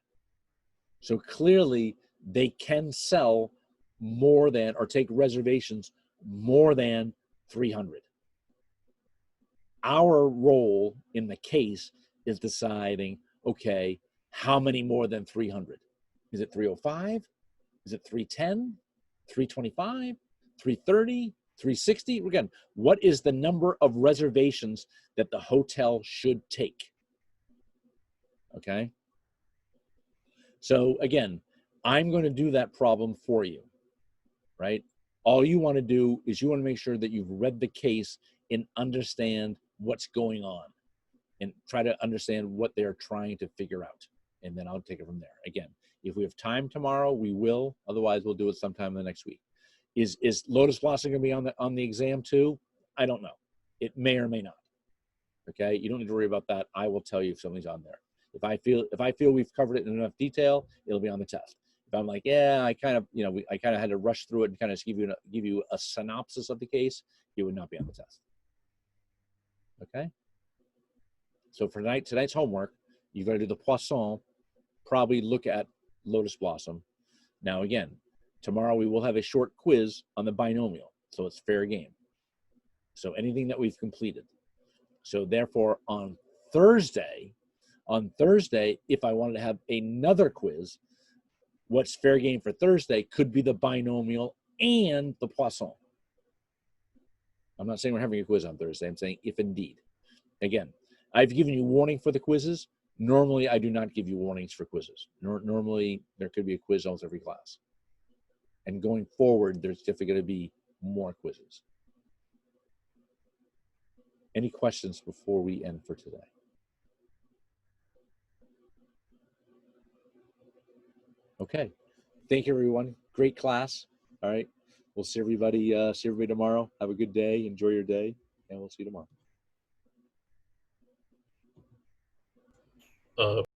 So clearly they can sell more than, or take reservations more than 300. Our role in the case is deciding, okay, how many more than 300? Is it 305? Is it 310? 325? 330? 360, again, what is the number of reservations that the hotel should take? Okay. So again, I'm going to do that problem for you, right? All you want to do is you want to make sure that you've read the case and understand what's going on and try to understand what they're trying to figure out. And then I'll take it from there. Again, if we have time tomorrow, we will. Otherwise, we'll do it sometime in the next week. Is Lotus Blossom going to be on the exam too? I don't know. It may or may not. Okay, you don't need to worry about that. I will tell you if something's on there. If I feel we've covered it in enough detail, it'll be on the test. If I'm like, yeah, I kind of had to rush through it and kind of give you a synopsis of the case, it would not be on the test. Okay. So for tonight's homework, you've got to do the Poisson. Probably look at Lotus Blossom. Now again, tomorrow we will have a short quiz on the binomial, so it's fair game. So anything that we've completed. So therefore, on Thursday, if I wanted to have another quiz, what's fair game for Thursday could be the binomial and the Poisson. I'm not saying we're having a quiz on Thursday. I'm saying if indeed. Again, I've given you warning for the quizzes. Normally, I do not give you warnings for quizzes. Normally, there could be a quiz almost every class. And going forward, there's definitely going to be more quizzes. Any questions before we end for today? Okay. Thank you, everyone. Great class. All right. We'll see everybody tomorrow. Have a good day. Enjoy your day. And we'll see you tomorrow.